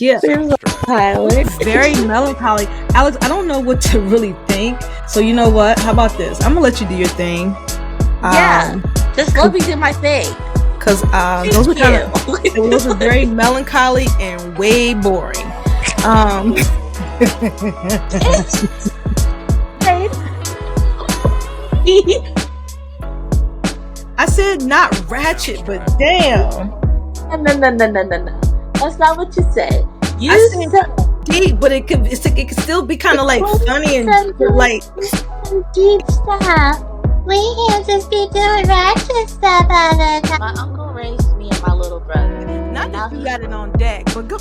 Yeah, Tyler. very melancholy. Alex, I don't know what to really think. So you know what? How about this? I'm gonna let you do your thing. Yeah, just let me do my thing. Because those were those were very melancholy and way boring. I said not ratchet, but damn. No. That's not what you said. You I said deep, but it could still be kind of like funny and like deep stuff. We can't just be doing ratchet stuff all the time. My uncle raised me and my little brother. Not that you got it on deck, but go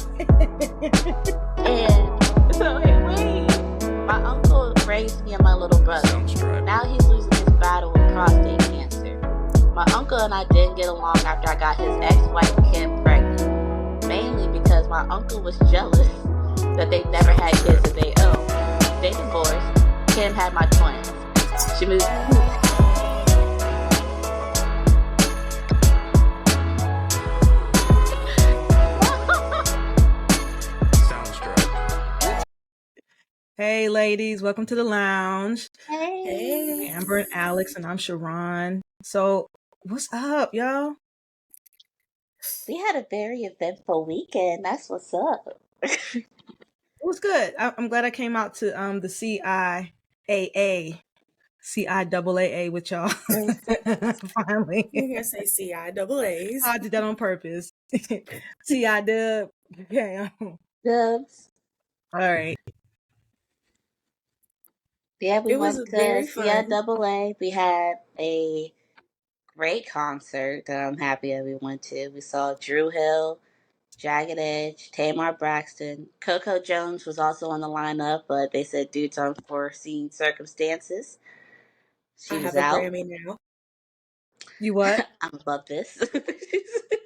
And so wait. My uncle raised me and my little brother. Now he's losing his battle with prostate cancer. My uncle and I didn't get along after I got his ex-wife Kim pregnant. Mainly because my uncle was jealous that they never had kids of their own. They divorced. Kim had my twins. She moved. Hey ladies, welcome to the lounge. Hey. Amber and Alex, and I'm Sharon. So what's up, y'all? We had a very eventful weekend. That's what's up. It was good. I'm glad I came out to the CIAA with y'all. Finally. You're gonna say CIAAs. I did that on purpose. CI dub. Okay. Dubs. All right. Yeah, we went to very fun. CIAA. We had a great concert that I'm happy that we went to. We saw Drew Hill, Jagged Edge, Tamar Braxton. Coco Jones was also on the lineup, but they said due to unforeseen circumstances, she was out. I have a Grammy now. You what? I'm above this.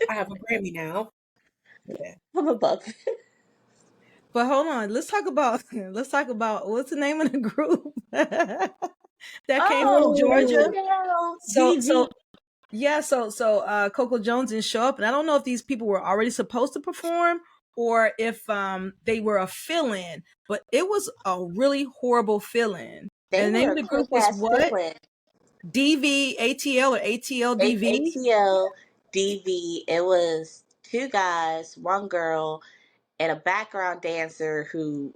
I have a Grammy now. Yeah. I'm above this. But hold on, let's talk about what's the name of the group that came from Georgia. So Coco Jones didn't show up, and I don't know if these people were already supposed to perform or if they were a fill-in, but it was a really horrible fill-in. And the name of the group was what? DV ATL or ATL DV? ATL DV. It was two guys, one girl, and a background dancer who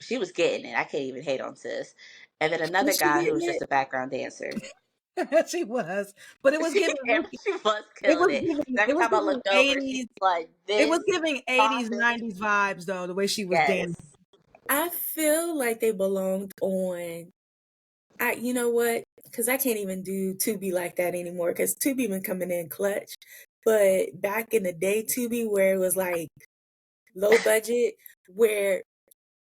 she was getting it. I can't even hate on sis. And then another guy who was just a background dancer. She was, but it was giving. She was killing it. Every time I looked over, she was like this. It was giving 80s, 90s vibes though, the way she was dancing. I feel like they belonged on. You know what? Because I can't even do Tubi like that anymore. Because Tubi been coming in clutch. But back in the day, Tubi, where it was like low budget, where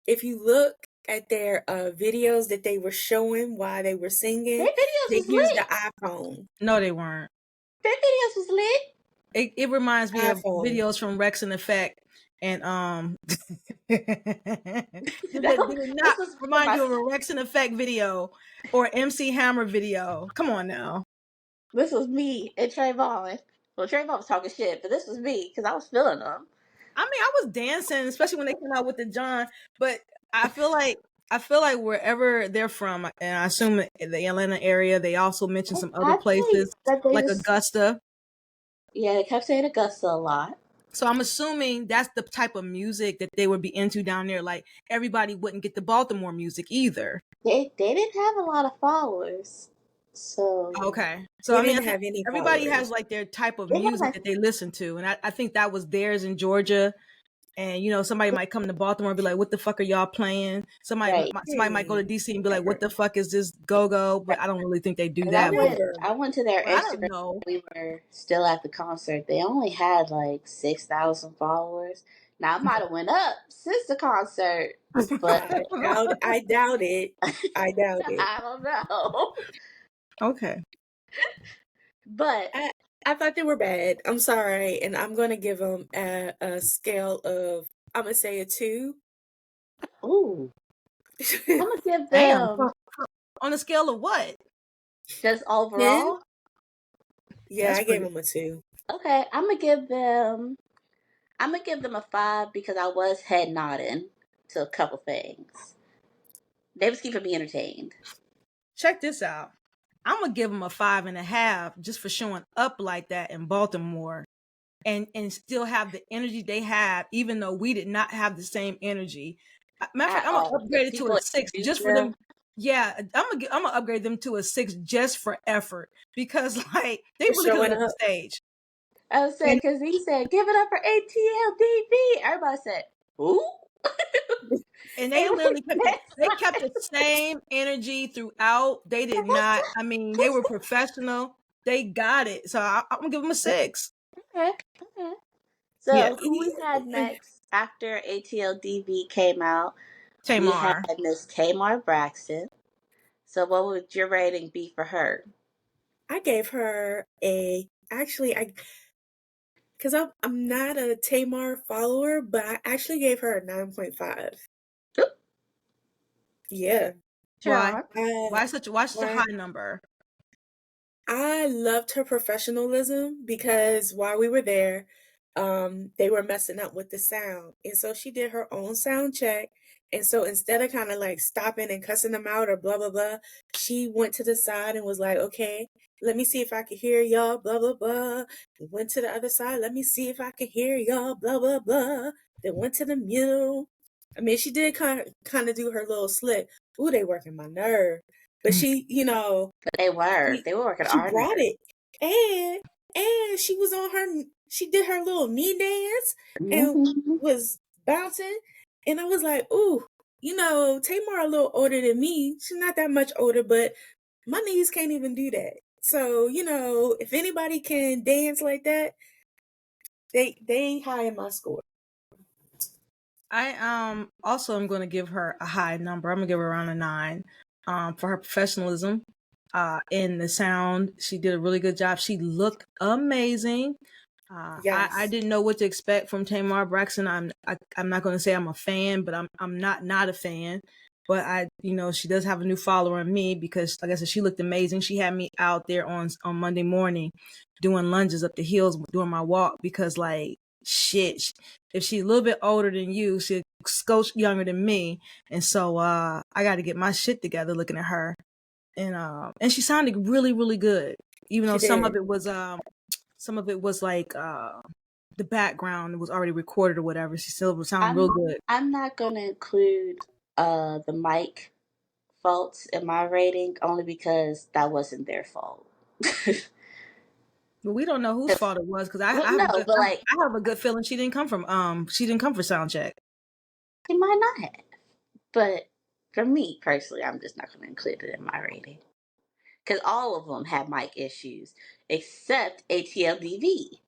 if you look at their videos that they were showing while they were singing, they used the iPhone. No, they weren't. Their videos was lit. It reminds me of videos from Rex and Effect, and did not remind you of a Rex and Effect video or MC Hammer video. Come on now. This was me and Trayvon. Well, Trayvon was talking shit, but this was me because I was feeling them. I mean, I was dancing, especially when they came out with the John. But I feel like wherever they're from, and I assume the Atlanta area, they also mentioned some other places like Augusta. Yeah, they kept saying Augusta a lot. So I'm assuming that's the type of music that they would be into down there. Like everybody wouldn't get the Baltimore music either. They didn't have a lot of followers. So okay, so I mean, everybody has like their type of music that they listen to, and I think that was theirs in Georgia. And you know, somebody might come to Baltimore and be like, "What the fuck are y'all playing?" Somebody might go to DC and be like, "What the fuck is this go-go?" But I don't really think they do that. I went to their Instagram. We were still at the concert. They only had like 6,000 followers. Now it might have went up since the concert, but I doubt it. I doubt it. I don't know. Okay. But I thought they were bad. I'm sorry. And I'm going to give them a scale of, I'm going to say a 2. Ooh. I'm going to give them. On a scale of what? Just overall? 10? Yeah, I gave them a 2. Okay. I'm going to give them. I'm gonna give them a 5 because I was head nodding to a couple things. They was keeping me entertained. Check this out. I'm gonna give them a 5.5 just for showing up like that in Baltimore, and still have the energy they have, even though we did not have the same energy. Matter of fact, I'm gonna upgrade it to a 6 just for them. Yeah, I'm gonna upgrade them to a 6 just for effort, because like they really could have the stage. I was saying, because he said, "Give it up for ATLDV." Everybody said, "Who?" And they literally kept the same energy throughout. They did not. I mean, they were professional. They got it. So I'm gonna give them a 6. Okay. So who we had next after ATLDV came out? Tamar. We had Miss Tamar Braxton. So what would your rating be for her? I gave her because I'm not a Tamar follower, but I actually gave her a 9.5. Yeah. Why? Why such a high number? I loved her professionalism, because while we were there, they were messing up with the sound. And so she did her own sound check. And so instead of kind of like stopping and cussing them out or blah, blah, blah, she went to the side and was like, okay, let me see if I can hear y'all, blah, blah, blah. Went to the other side. Let me see if I can hear y'all, blah, blah, blah. Then went to the middle. I mean, she did kind of do her little slick. Ooh, they working my nerve. But she, But they were working she our brought nerve. it. And she was she did her little knee dance and was bouncing. And I was like, ooh, Tamar a little older than me. She's not that much older, but my knees can't even do that. So, if anybody can dance like that, they high in my score. I also am going to give her a high number. I'm going to give her around a 9 for her professionalism in the sound. She did a really good job. She looked amazing. Yes. I didn't know what to expect from Tamar Braxton. I'm not going to say I'm a fan, but I'm not a fan. But she does have a new follower in me, because like I said, she looked amazing. She had me out there on Monday morning doing lunges up the hills during my walk, because like, shit, if she's a little bit older than you, she's a skosh younger than me, and so I got to get my shit together looking at her, and she sounded really, really good, even though some of it was like the background was already recorded or whatever. She still was sounding real good. I'm not gonna include the mic faults in my rating, only because that wasn't their fault. But we don't know whose fault it was, because I have a good feeling she didn't come for sound check. She might not have, but for me personally, I'm just not going to include it in my rating, because all of them had mic issues except ATLDV,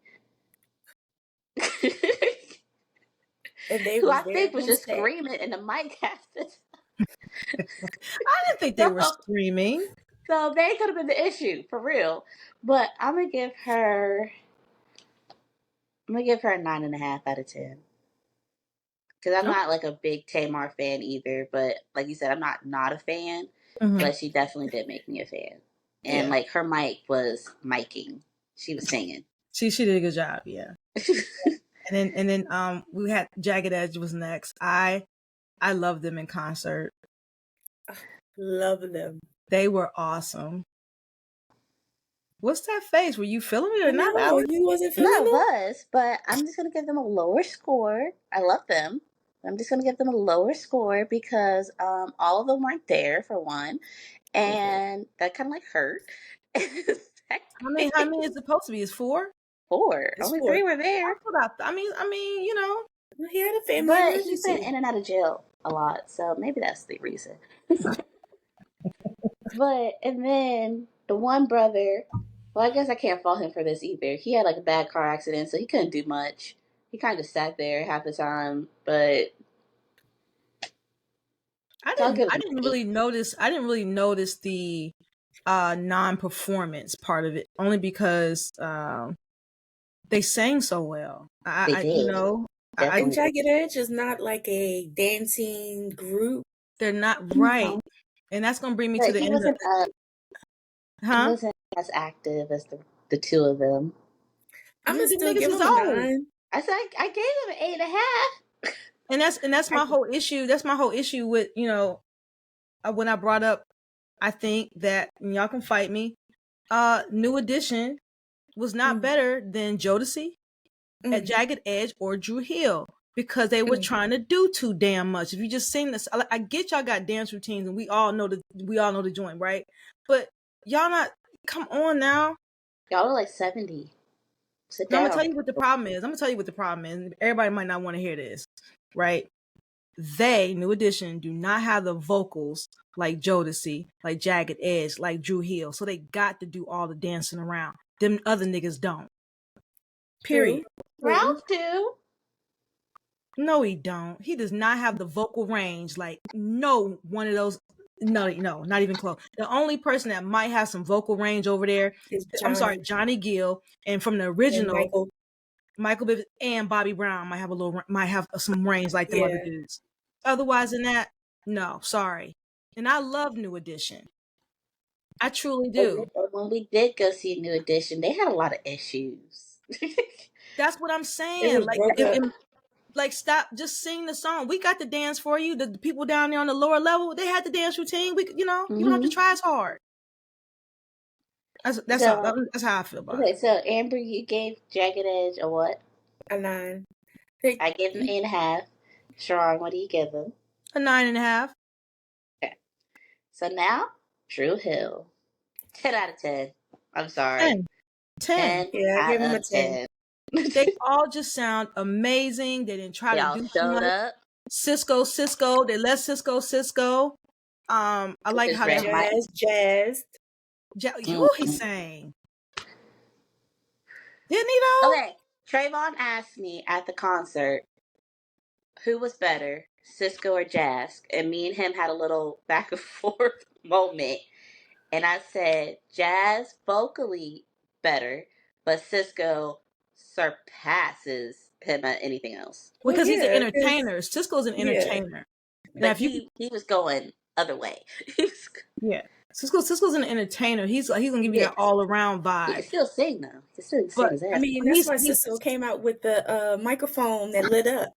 who I think was just screaming in the mic half the time. I didn't think they were screaming. So they could have been the issue, for real. But I'm gonna give her a 9.5 out of 10. Because I'm not like a big Tamar fan either, but like you said, I'm not a fan. Mm-hmm. But she definitely did make me a fan. And like her mic was miking. She was singing. She did a good job, yeah. and then we had Jagged Edge was next. I love them in concert. Love them. They were awesome. What's that face? Were you feeling it or not? No, you wasn't feeling it? No, I was, but I'm just going to give them a lower score. I love them. I'm just going to give them a lower score because all of them weren't there, for one. And that kind of like hurt. How many is it supposed to be? Is 4? 4. Only 4. 3 were there. I mean, he had a family but emergency. He's been in and out of jail a lot, so maybe that's the reason. And then the one brother, well, I guess I can't fault him for this either. He had like a bad car accident, so he couldn't do much. He kind of sat there half the time, but I didn't really notice the non-performance part of it, only because they sang so well. They did. And Jagged Edge is not like a dancing group. They're not, right. And that's going to bring me to the end of it. He wasn't as active as the two of them. I'm going to still give him a 9. I said I gave him an 8.5. And that's my whole issue. That's my whole issue with, you know, when I brought up, I think that, and y'all can fight me, New Edition was not better than Jodeci, at Jagged Edge, or Drew Hill, because they were trying to do too damn much. If you just sing this, I get y'all got dance routines, and we all know the joint, right? But y'all not. Come on now. Y'all are like 70. Sit down. I'm gonna tell you what the problem is. Everybody might not want to hear this, right? They, New Edition, do not have the vocals like Jodeci, like Jagged Edge, like Drew Hill. So they got to do all the dancing around. Them other niggas don't. Period. Ralph do. No, he don't. He does not have the vocal range. Like, no one of those. No, not even close. The only person that might have some vocal range over there is Johnny Gill, and from the original, Michael Bivins and Bobby Brown might have some range like the other dudes. Otherwise than that, no, sorry. And I love New Edition. I truly do. When we did go see New Edition, they had a lot of issues. That's what I'm saying. Like, stop, just sing the song. We got the dance for you. The people down there on the lower level, they had the dance routine. You don't have to try as hard. That's how I feel about it. Okay, so Amber, you gave Jagged Edge a what? A 9. I gave him 8.5. Sharon, what do you give him? A 9.5. Okay. So now, Drew Hill. 10 out of 10. I'm sorry. 10. Yeah, I give him a 10. They all just sound amazing. They didn't try to do too much. Up. Cisco. They let Cisco. I like how Jazz. Who he sang? Didn't he though? Okay. Trayvon asked me at the concert who was better, Cisco or Jazz, and me and him had a little back and forth moment. And I said Jazz vocally better, but Cisco surpasses him at anything else. Because he's an entertainer. Cisco's an entertainer. But now, he was going other way. Yeah. Cisco's an entertainer. He's gonna give you that all around vibe. He can still sing though. He can still sing his ass. I mean, that's why Cisco came out with the microphone that lit up.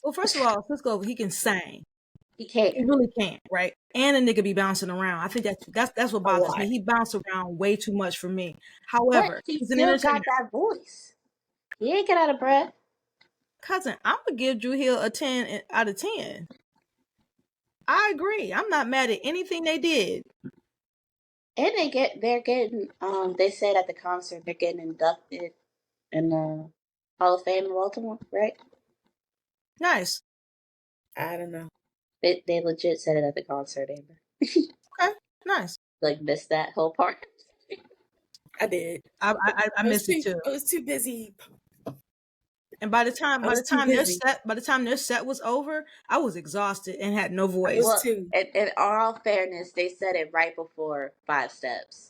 Well, first of all, Cisco, he can sing. He can. He really can, right? And a nigga be bouncing around. I think that's what bothers me. He bounced around way too much for me. However, but he still got that voice. He ain't get out of breath. Cousin, I'm gonna give Drew Hill a 10 out of 10. I agree. I'm not mad at anything they did. And they're getting they said at the concert they're getting inducted in the Hall of Fame in Baltimore, right? Nice. I don't know. They legit said it at the concert, Amber. Okay, nice. Like missed that whole part. I did. I missed it too. I was too busy. And by the time their set was over, I was exhausted and had no voice. Well, in all fairness, they said it right before 5 Steps.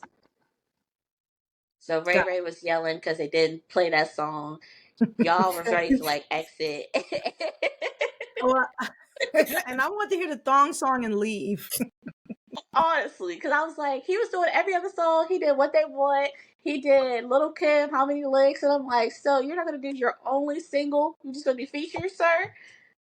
So Ray was yelling because they didn't play that song. Y'all were ready to like exit. And I wanted to hear the thong song and leave. Honestly, because I was like, he was doing every other song. He did What They Want. He did Little Kim, How Many Legs? And I'm like, so you're not going to do your only single? You're just going to be featured, sir?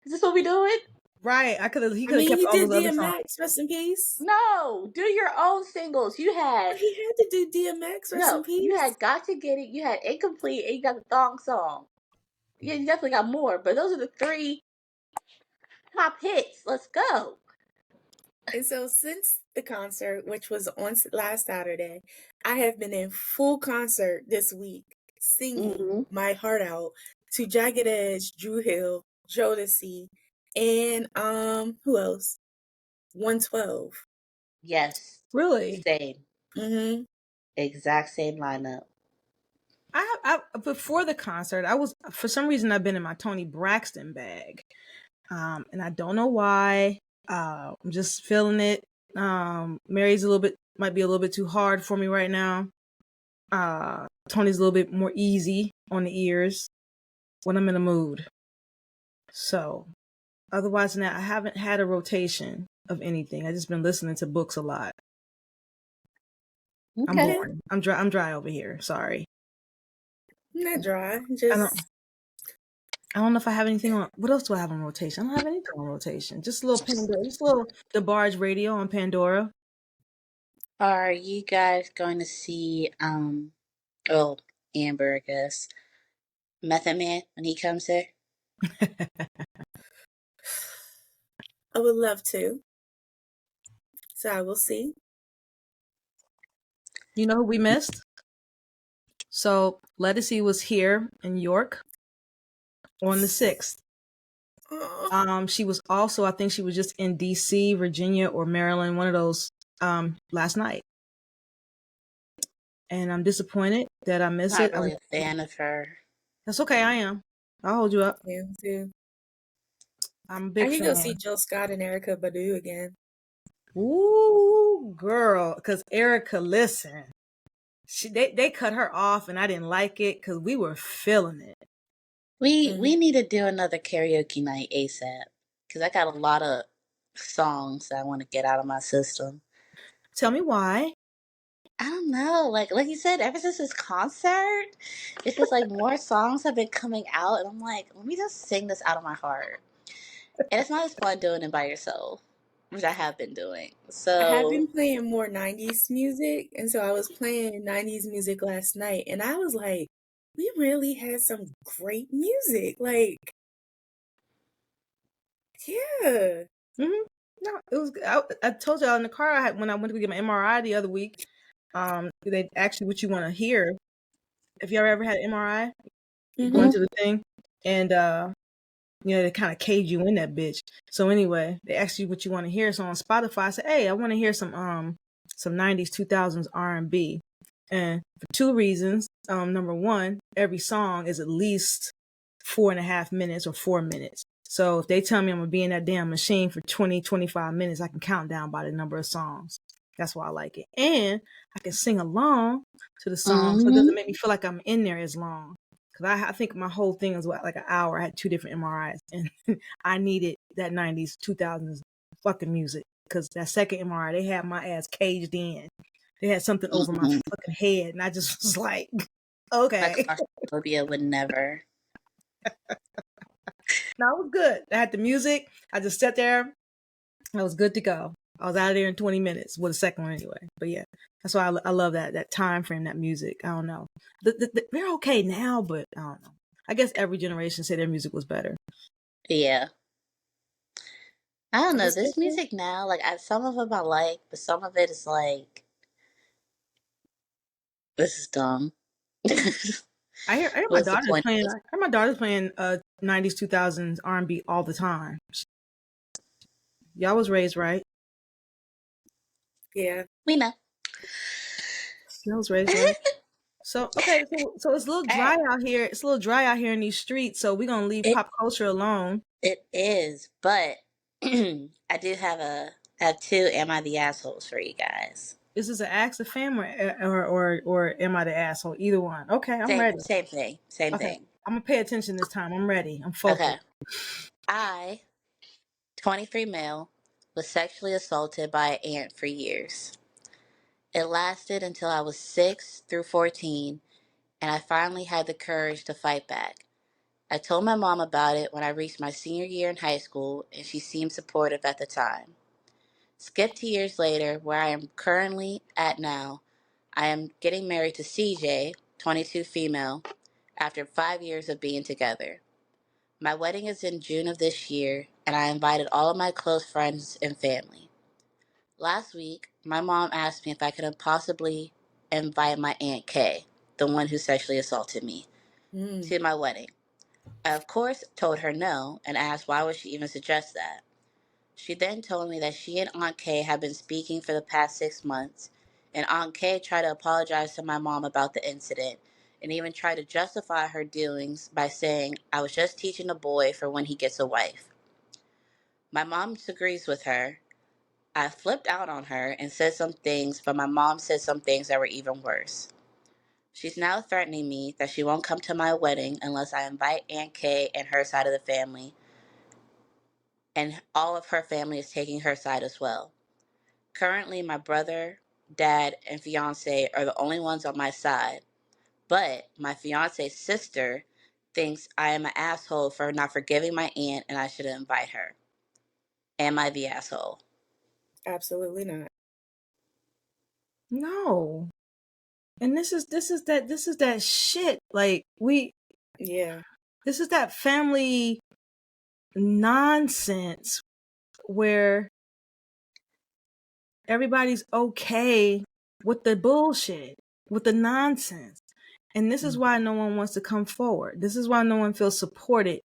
Is this what we doing? Right. He could have kept all those other songs. Rest in peace. No, do your own singles. You had... He had to do DMX, rest in peace. You had Got to Get It, you had Incomplete, and you got the thong song. Yeah, you definitely got more, but those are the 3 top hits. Let's go. And so since the concert, which was on last Saturday, I have been in full concert this week, singing my heart out to Jagged Edge, Drew Hill, Jodeci, and who else? 112. Yes. Really? Same. Exact same lineup. I before the concert, I was, for some reason, I've been in my Toni Braxton bag, and I don't know why. I'm just feeling it. Mary's might be a little bit too hard for me right now. Tony's a little bit more easy on the ears when I'm in a mood. So, otherwise than that, I haven't had a rotation of anything. I just been listening to books a lot. Okay. I'm bored. I'm dry over here. Sorry. Not dry. Just I don't know if I have anything on. What else do I have on rotation? I don't have anything on rotation. Just a little Pandora, just a little DeBarge radio on Pandora. Are you guys going to see Amber, I guess, Method Man when he comes here? I would love to. So I will see. You know who we missed? So Lettucey was here in York on the 6th. She was also, I think she was just in DC, Virginia, or Maryland, one of those, last night. And I'm disappointed that I missed it. Not really a fan of her. That's okay, I am. I'll hold you up. Yeah, too. I'm a big fan. I can go see Jill Scott and Erykah Badu again. Ooh, girl, because Erica, listen, they cut her off, and I didn't like it because we were feeling it. We need to do another karaoke night ASAP because I got a lot of songs that I want to get out of my system. Tell me why. I don't know. Like you said, ever since this concert, it's just like more songs have been coming out, and I'm like, let me just sing this out of my heart. And it's not as fun doing it by yourself, which I have been doing. So I have been playing more 90s music, and so I was playing 90s music last night, and I was like, we really had some great music. Like, yeah. Mm-hmm. No, it was. I told y'all in the car when I went to get my MRI the other week. They asked you what you want to hear. If you ever had an MRI, you go into the thing, and they kind of cage you in that bitch. So anyway, they asked you what you want to hear. So on Spotify, I said, hey, I want to hear some 90s, 2000s R&B, and for two reasons. Number one, every song is at least 4.5 minutes or 4 minutes. So if they tell me I'm gonna be in that damn machine for 20, 25 minutes, I can count down by the number of songs. That's why I like it. And I can sing along to the song, so it doesn't make me feel like I'm in there as long. Because I think my whole thing was like an hour. I had 2 different MRIs, and I needed that 90s, 2000s fucking music. Because that second MRI, they had my ass caged in. They had something over my fucking head, and I just was like, okay. My claustrophobia would never. No, it was good. I had the music. I just sat there. I was good to go. I was out of there in 20 minutes with a second one anyway. But yeah, that's why I love that time frame, that music. I don't know. They're okay now, but I don't know. I guess every generation said their music was better. Yeah. I don't know. This music now, like some of them I like, but some of it is like, this is dumb. I hear my daughter's playing. I heard my daughter's playing 90s, 2000s R&B all the time. Y'all was raised right. Yeah, we know. Y'all was raised right. So okay, so it's a little dry out here. It's a little dry out here in these streets. So we're gonna leave pop culture alone. It is, but I do have 2 Am I the Assholes for you guys. Is this an Ask the Fam or Am I the Asshole? Either one. Okay, I'm ready. Same thing. Same thing. I'm gonna pay attention this time. I'm ready. I'm focused. Okay. I, 23 male, was sexually assaulted by an aunt for years. It lasted until I was 6 through 14, and I finally had the courage to fight back. I told my mom about it when I reached my senior year in high school, and she seemed supportive at the time. Skip 2 years later, where I am currently at now, I am getting married to CJ, 22 female, after 5 years of being together. My wedding is in June of this year, and I invited all of my close friends and family. Last week, my mom asked me if I could possibly invite my Aunt Kay, the one who sexually assaulted me, to my wedding. I, of course, told her no and asked why would she even suggest that. She then told me that she and Aunt Kay had been speaking for the past 6 months, and Aunt Kay tried to apologize to my mom about the incident and even tried to justify her doings by saying I was just teaching a boy for when he gets a wife. My mom disagrees with her. I flipped out on her and said some things, but my mom said some things that were even worse. She's now threatening me that she won't come to my wedding unless I invite Aunt Kay and her side of the family, and all of her family is taking her side as well. Currently, my brother, dad, and fiance are the only ones on my side, but my fiance's sister thinks I am an asshole for not forgiving my aunt and I should invite her. Am I the asshole? Absolutely not. No. And this is that shit. Like this is that family nonsense where everybody's okay with the bullshit, with the nonsense. And this is why no one wants to come forward. This is why no one feels supported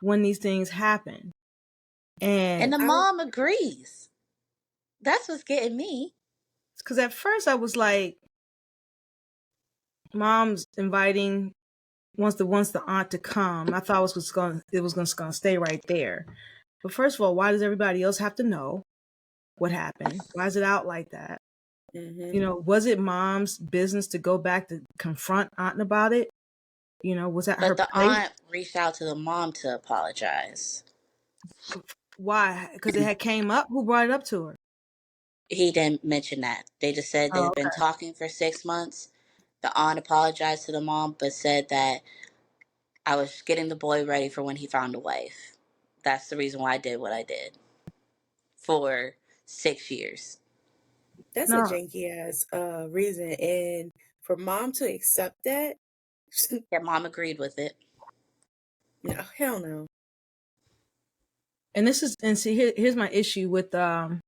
when these things happen. And the mom agrees. That's what's getting me. Because at first I was like, mom's inviting wants the aunt to come. I thought it was gonna stay right there. But first of all, why does everybody else have to know what happened? Why is it out like that? Mm-hmm. Was it mom's business to go back to confront aunt about it? Was that her place? But the aunt reached out to the mom to apologize. Why? Because it had came up? Who brought it up to her? He didn't mention that. They just said they've been talking for 6 months. The aunt apologized to the mom, but said that I was getting the boy ready for when he found a wife. That's the reason why I did what I did. For 6 years. That's a janky ass reason. And for mom to accept that. Yeah, mom agreed with it. No, hell no. And here's my issue with the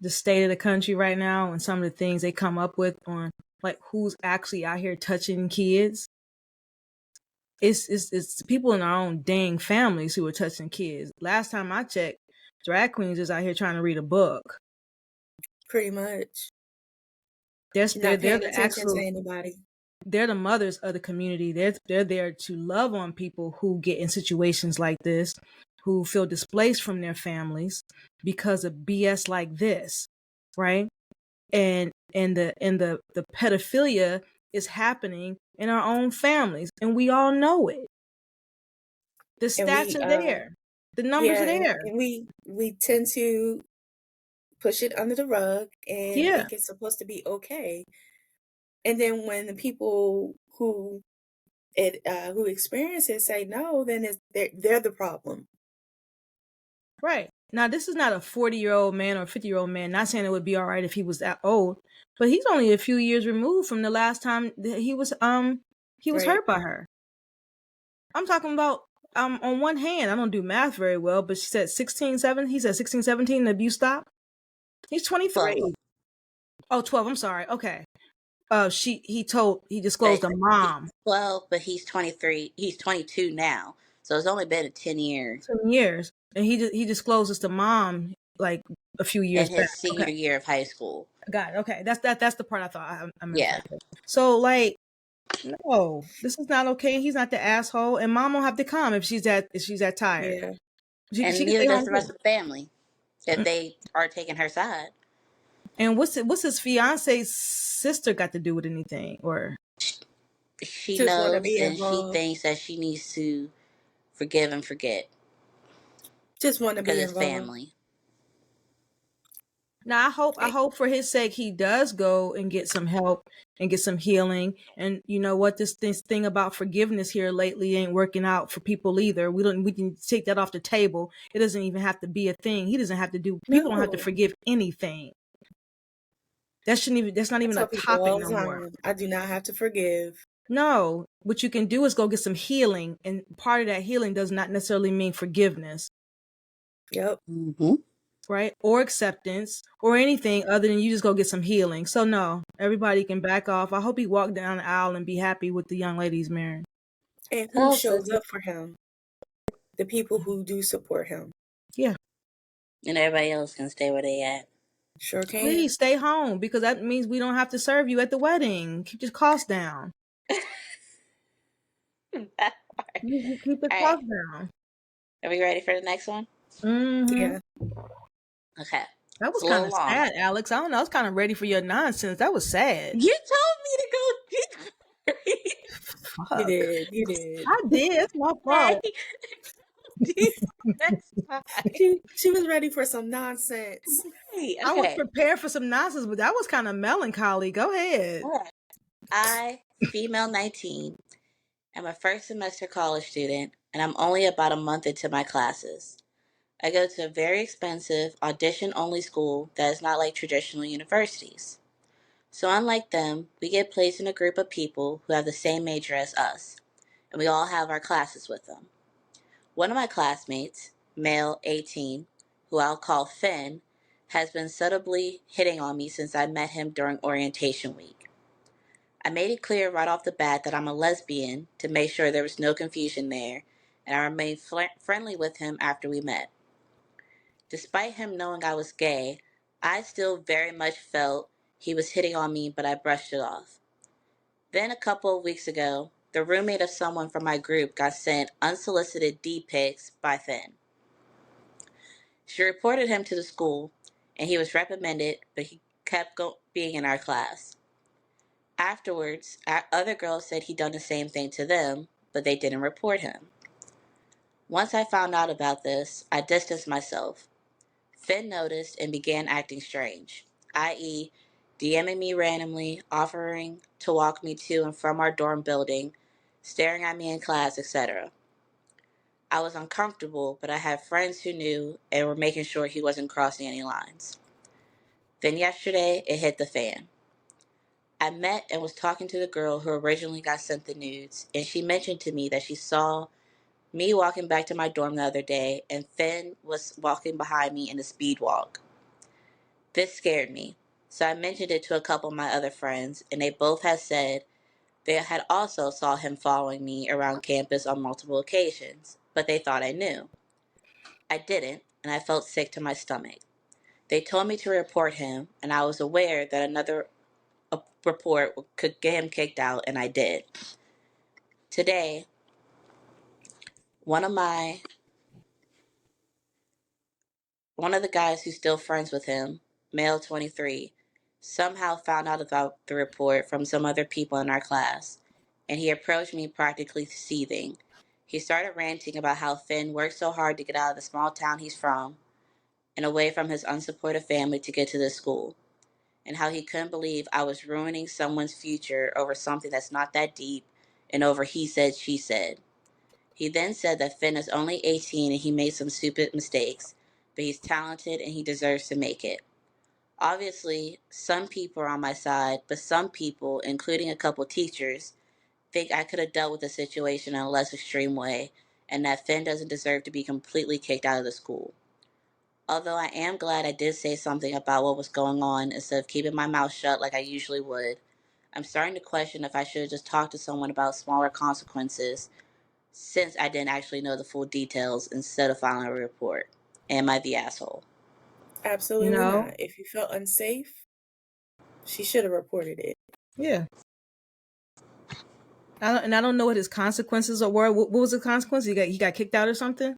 state of the country right now and some of the things they come up with on like who's actually out here touching kids. It's people in our own dang families who are touching kids. Last time I checked, drag queens is out here trying to read a book. Pretty much. They're paying attention to anybody. They're the mothers of the community. They're there to love on people who get in situations like this, who feel displaced from their families because of BS like this, right? And the pedophilia is happening in our own families, and we all know it. The stats are there. The numbers are there. And we tend to push it under the rug and think it's supposed to be okay. And then when the people who experience it say no, then they're the problem. Right. Now, this is not a 40-year-old man or a 50-year-old man. Not saying it would be all right if he was that old, but he's only a few years removed from the last time that he was hurt by her. I'm talking about on one hand, I don't do math very well, but she said 16, 17. He said 16, 17, the abuse stopped. He's 23. 12. Oh, 12. I'm sorry. Okay. He disclosed to mom. 12, but he's 23. He's 22 now. So it's only been 10 years. 10 years. And he discloses to mom like a few years in his senior year of high school. Got it. Okay. That's the part I thought I missed. Yeah. So like, no, this is not okay. He's not the asshole, and mom won't have to come if she's that tired. Yeah. And neither does the rest of the family if they are taking her side. And what's his fiance's sister got to do with anything? Or she knows, and she thinks that she needs to forgive and forget. Just want to be involved. Because it's family. Now I hope for his sake he does go and get some help and get some healing. And you know what, this thing about forgiveness here lately ain't working out for people either. We can take that off the table. It doesn't even have to be a thing. He doesn't have to do. People don't have to forgive anything. That's not even a topic no more. I do not have to forgive. No, what you can do is go get some healing, and part of that healing does not necessarily mean forgiveness. Yep. Mm-hmm. Right? Or acceptance or anything other than you just go get some healing. So no, everybody can back off. I hope he walked down the aisle and be happy with the young lady he's marrying. And who shows up for him? The people who do support him. Yeah. And everybody else can stay where they at. Sure can. Please stay home, because that means we don't have to serve you at the wedding. Keep your costs down. That part. You keep the costs down. Are we ready for the next one? Mm-hmm. Yeah. Okay. That was kind of sad, Alex. I don't know. I was kind of ready for your nonsense. That was sad. You told me to go. Fuck. You did. I did. It's my fault. She was ready for some nonsense. Okay. I was prepared for some nonsense, but that was kind of melancholy. Go ahead. I, female 19, I'm a first semester college student, and I'm only about a month into my classes. I go to a very expensive, audition only school that is not like traditional universities. So, unlike them, we get placed in a group of people who have the same major as us, and we all have our classes with them. One of my classmates, male 18, who I'll call Finn, has been subtly hitting on me since I met him during orientation week. I made it clear right off the bat that I'm a lesbian to make sure there was no confusion there, and I remained friendly with him after we met. Despite him knowing I was gay, I still very much felt he was hitting on me, but I brushed it off. Then a couple of weeks ago, the roommate of someone from my group got sent unsolicited D pics by Finn. She reported him to the school, and he was reprimanded, but he kept being in our class. Afterwards, other girls said he'd done the same thing to them, but they didn't report him. Once I found out about this, I distanced myself. Finn noticed and began acting strange, i.e., DMing me randomly, offering to walk me to and from our dorm building, staring at me in class, etc. I was uncomfortable, but I had friends who knew and were making sure he wasn't crossing any lines. Then yesterday, it hit the fan. I met and was talking to the girl who originally got sent the nudes, and she mentioned to me that she saw me walking back to my dorm the other day, and Finn was walking behind me in a speed walk. This scared me, so I mentioned it to a couple of my other friends, and they both had said they had also saw him following me around campus on multiple occasions, but they thought I knew. I didn't, and I felt sick to my stomach. They told me to report him, and I was aware that another report could get him kicked out, and I did. Today, one of the guys who's still friends with him, male 23, somehow found out about the report from some other people in our class, and he approached me practically seething. He started ranting about how Finn worked so hard to get out of the small town he's from and away from his unsupportive family to get to this school, and how he couldn't believe I was ruining someone's future over something that's not that deep and over he said, she said. He then said that Finn is only 18 and he made some stupid mistakes, but he's talented and he deserves to make it. Obviously, some people are on my side, but some people, including a couple teachers, think I could have dealt with the situation in a less extreme way, and that Finn doesn't deserve to be completely kicked out of the school. Although I am glad I did say something about what was going on instead of keeping my mouth shut like I usually would, I'm starting to question if I should have just talked to someone about smaller consequences since I didn't actually know the full details instead of filing a report. Am I the asshole? Absolutely not. If you felt unsafe, she should have reported it. Yeah. I don't know what his consequences were. What was the consequence? He got kicked out or something?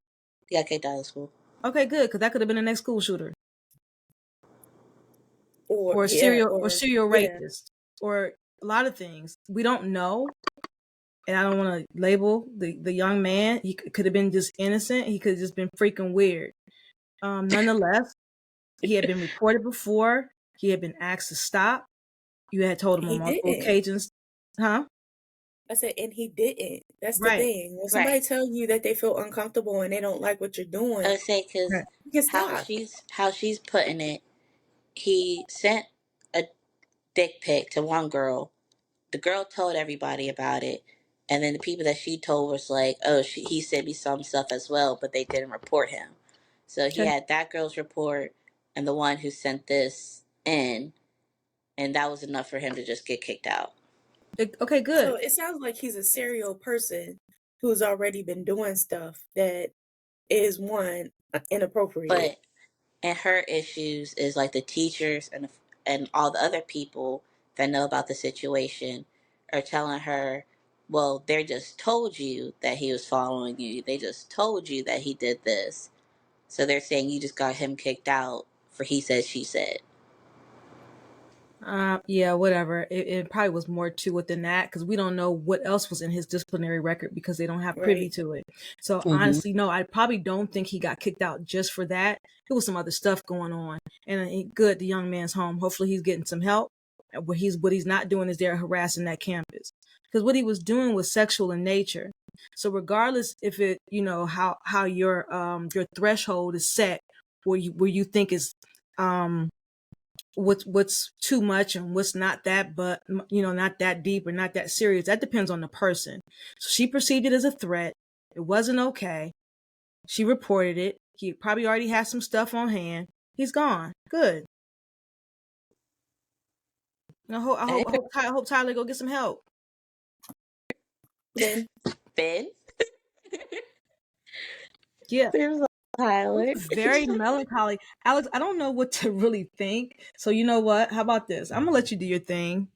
He got kicked out of school. Okay, good, because that could have been the next school shooter. Or serial rapist. Or a lot of things. We don't know. And I don't want to label the young man. He could have been just innocent. He could have just been freaking weird. Nonetheless, he had been reported before. He had been asked to stop. You had told him on multiple occasions. Huh? I said, and he didn't. That's the thing. When somebody tell you that they feel uncomfortable and they don't like what you're doing, I would say, because how she's putting it, he sent a dick pic to one girl. The girl told everybody about it, and then the people that she told was like, "Oh, he sent me some stuff as well," but they didn't report him. So he had that girl's report and the one who sent this in, and that was enough for him to just get kicked out. Okay, good. So it sounds like he's a serial person who's already been doing stuff that is, one, inappropriate. But and her issues is like the teachers and all the other people that know about the situation are telling her, well, they just told you that he was following you. They just told you that he did this. So they're saying you just got him kicked out for he said, she said. Yeah, whatever. It probably was more to it than that, because we don't know what else was in his disciplinary record because they don't have privy to it. So honestly, no, I probably don't think he got kicked out just for that. There was some other stuff going on, and good, the young man's home. Hopefully he's getting some help. What he's not doing is they're harassing that campus, because what he was doing was sexual in nature. So regardless if it, how your threshold is set, where you think is what's too much and what's not that, but not that deep or not that serious, that depends on the person. So she perceived it as a threat. It wasn't okay. She reported it. He probably already has some stuff on hand. He's gone. Good. I hope Tyler go get some help. Ben. Yeah. There's Tyler. Very melancholy. Alex, I don't know what to really think. So you know what? How about this? I'm gonna let you do your thing.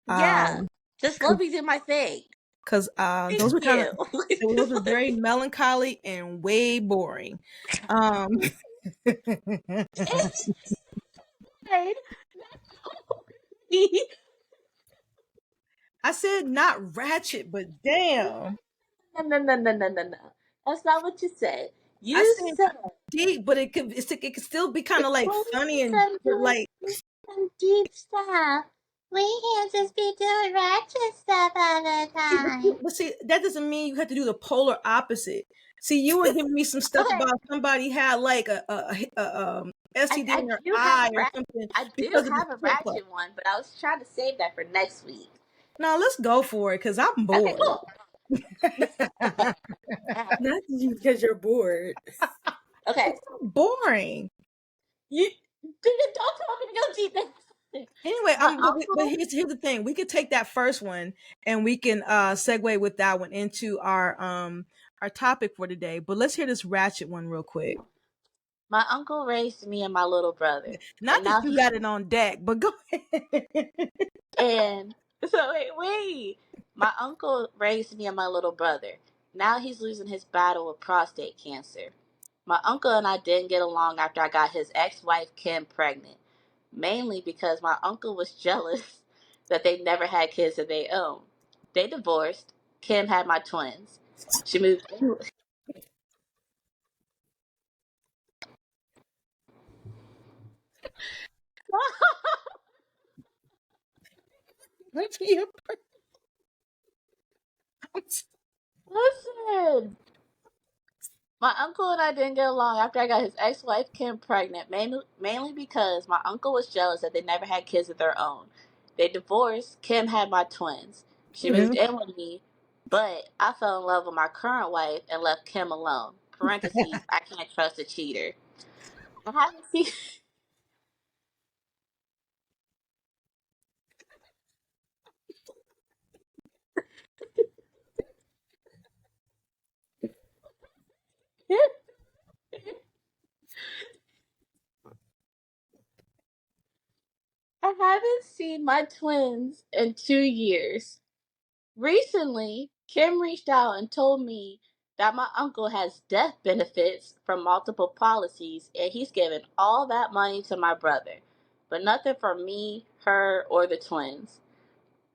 Yeah. Just let me do my thing. Because those were very melancholy and way boring. I said not ratchet, but damn. No. That's not what you said. I You said deep, but it could still be kind of like funny and like some deep stuff. We can't just be doing ratchet stuff all the time. But see, that doesn't mean you have to do the polar opposite. See, you were giving me some stuff Okay. about somebody had like a STD in their eye or something. I do have a ratchet one, but I was trying to save that for next week. No, let's go for it because I'm bored. Okay, cool. Not because you're bored. Okay. It's boring. You don't tell me to go deep. Anyway, but here's the thing. We could take that first one and we can segue with that one into our topic for today. But let's hear this ratchet one real quick. My uncle raised me and my little brother. Not that you got it on deck, but go ahead. And so wait. My uncle raised me and my little brother. Now he's losing his battle with prostate cancer. My uncle and I didn't get along after I got his ex-wife Kim pregnant. Mainly because my uncle was jealous that they never had kids of their own. They divorced. Kim had my twins. She moved in. Listen. My uncle and I didn't get along after I got his ex-wife Kim pregnant, mainly because my uncle was jealous that they never had kids of their own. They divorced. Kim had my twins. She moved in with me, but I fell in love with my current wife and left Kim alone. Parentheses, I can't trust a cheater. I haven't seen... I haven't seen my twins in 2 years. Recently, Kim reached out and told me that my uncle has death benefits from multiple policies and he's given all that money to my brother, but nothing for me, her, or the twins.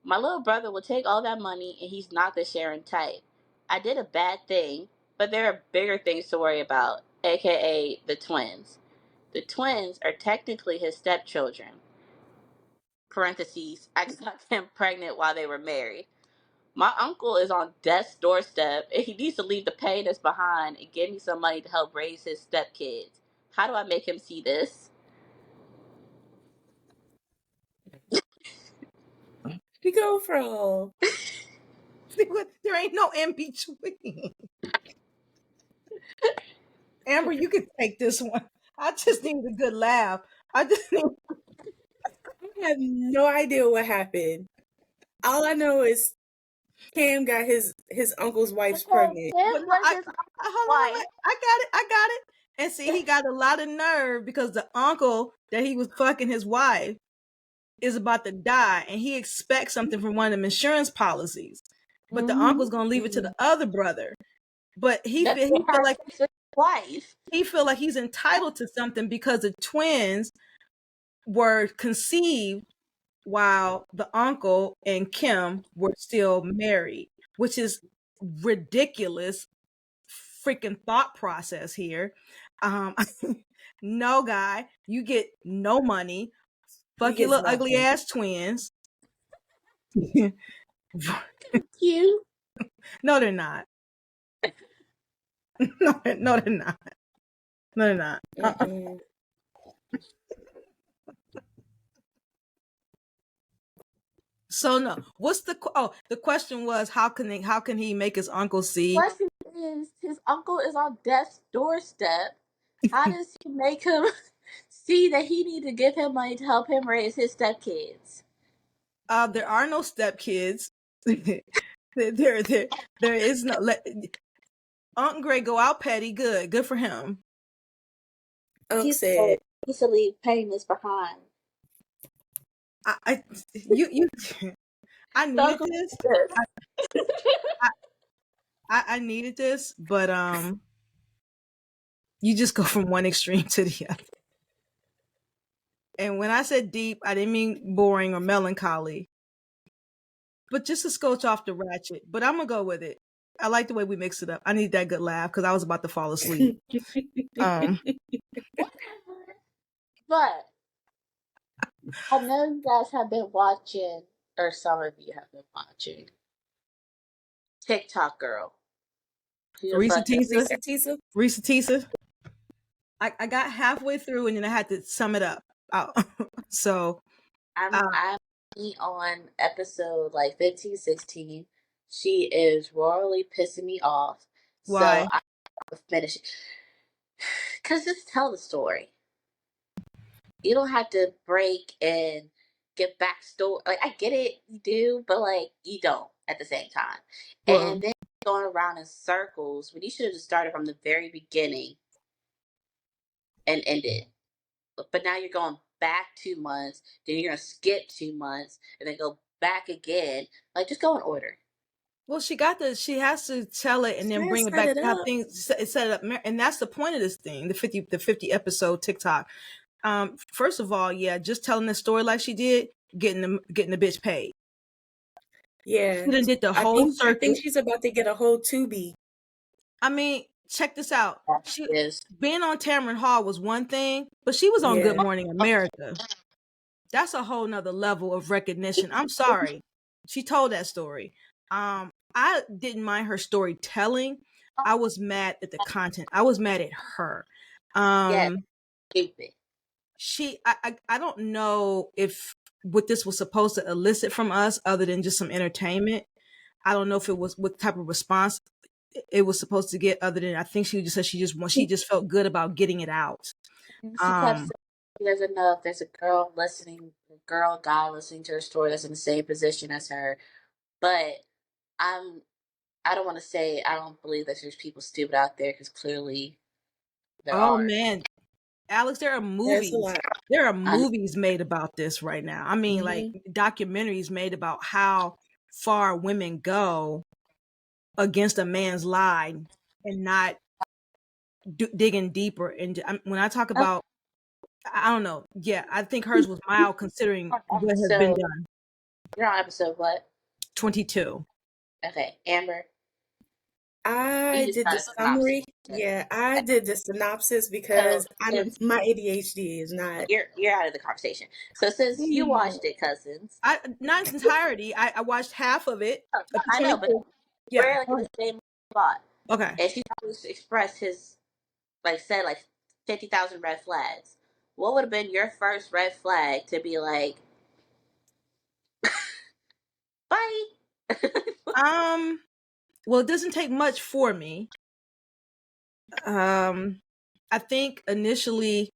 My little brother will take all that money and he's not the sharing type. I did a bad thing, but there are bigger things to worry about, aka the twins. The twins are technically his stepchildren. Parentheses, I got them pregnant while they were married. My uncle is on death's doorstep and he needs to leave the pain behind and give me some money to help raise his stepkids. How do I make him see this? We go from there ain't no in between. Amber, you can take this one. I just need a good laugh. I have no idea what happened. All I know is Cam got his uncle's wife's pregnant. I got it. And see, he got a lot of nerve because the uncle that he was fucking his wife is about to die, and he expects something from one of them insurance policies. But the uncle's gonna leave it to the other brother. But he feel like wife. He feel like he's entitled to something because the twins were conceived while the uncle and Kim were still married, which is ridiculous freaking thought process here. No, guy, you get no money. Fuck your little ugly ass twins. Cute. No, they're not. No, they're not. No, they're not. So no, what's the question was how can he make his uncle see? The question is, his uncle is on death's doorstep. How does he make him see that he need to give him money to help him raise his stepkids? There are no stepkids. there is no. Uncle Gray go out petty. Good for him. He said he should leave payments behind. I needed this. I needed this, but you just go from one extreme to the other. And when I said deep, I didn't mean boring or melancholy, but just a scotch off the ratchet. But I'm gonna go with it. I like the way we mix it up. I need that good laugh because I was about to fall asleep. But I know you guys have been watching, or some of you have been watching, TikTok girl. Reesa Teesa. I got halfway through and then I had to sum it up. So I'm on episode like 15, 16. She is royally pissing me off. Why? So I'm finish it. Because just tell the story. You don't have to break and get backstory. Like, I get it, you do, but like, you don't at the same time. Well, and then going around in circles when you should have just started from the very beginning and ended. But now you're going back 2 months, then you're gonna skip 2 months, and then go back again. Like, just go in order. Well, she has to tell it and then bring it back to how things set it up, and that's the point of this thing, the 50 episode TikTok. First of all, yeah, just telling the story like she did, getting the bitch paid. Yeah, she did the whole circle. I think she's about to get a whole Tubi. I mean, check this out. Being on Tamron Hall was one thing, but she was on Good Morning America. That's a whole nother level of recognition. I'm sorry. She told that story. I didn't mind her storytelling. I was mad at the content. I was mad at her. Stupid. I don't know if what this was supposed to elicit from us other than just some entertainment. I don't know if it was what type of response it was supposed to get other than I think she just said she just felt good about getting it out. She kept saying there's a girl guy listening to her story that's in the same position as her. But I don't want to say I don't believe that there's people stupid out there, because clearly there are. Man, Alex, there are movies. There are movies made about this right now. I mean, like documentaries made about how far women go against a man's lie and not digging deeper. And when I talk about, I don't know. Yeah, I think hers was mild considering what has been done. You're on episode what? 22. Okay, Amber. I did the summary. Yeah, I did the synopsis because my ADHD is not. You're out of the conversation. So since you watched it, Cousins, not its entirety. I watched half of it. I know, but we're like in the same spot. Okay. And she expressed said 50,000 red flags. What would have been your first red flag to be like, bye? Well, it doesn't take much for me. I think initially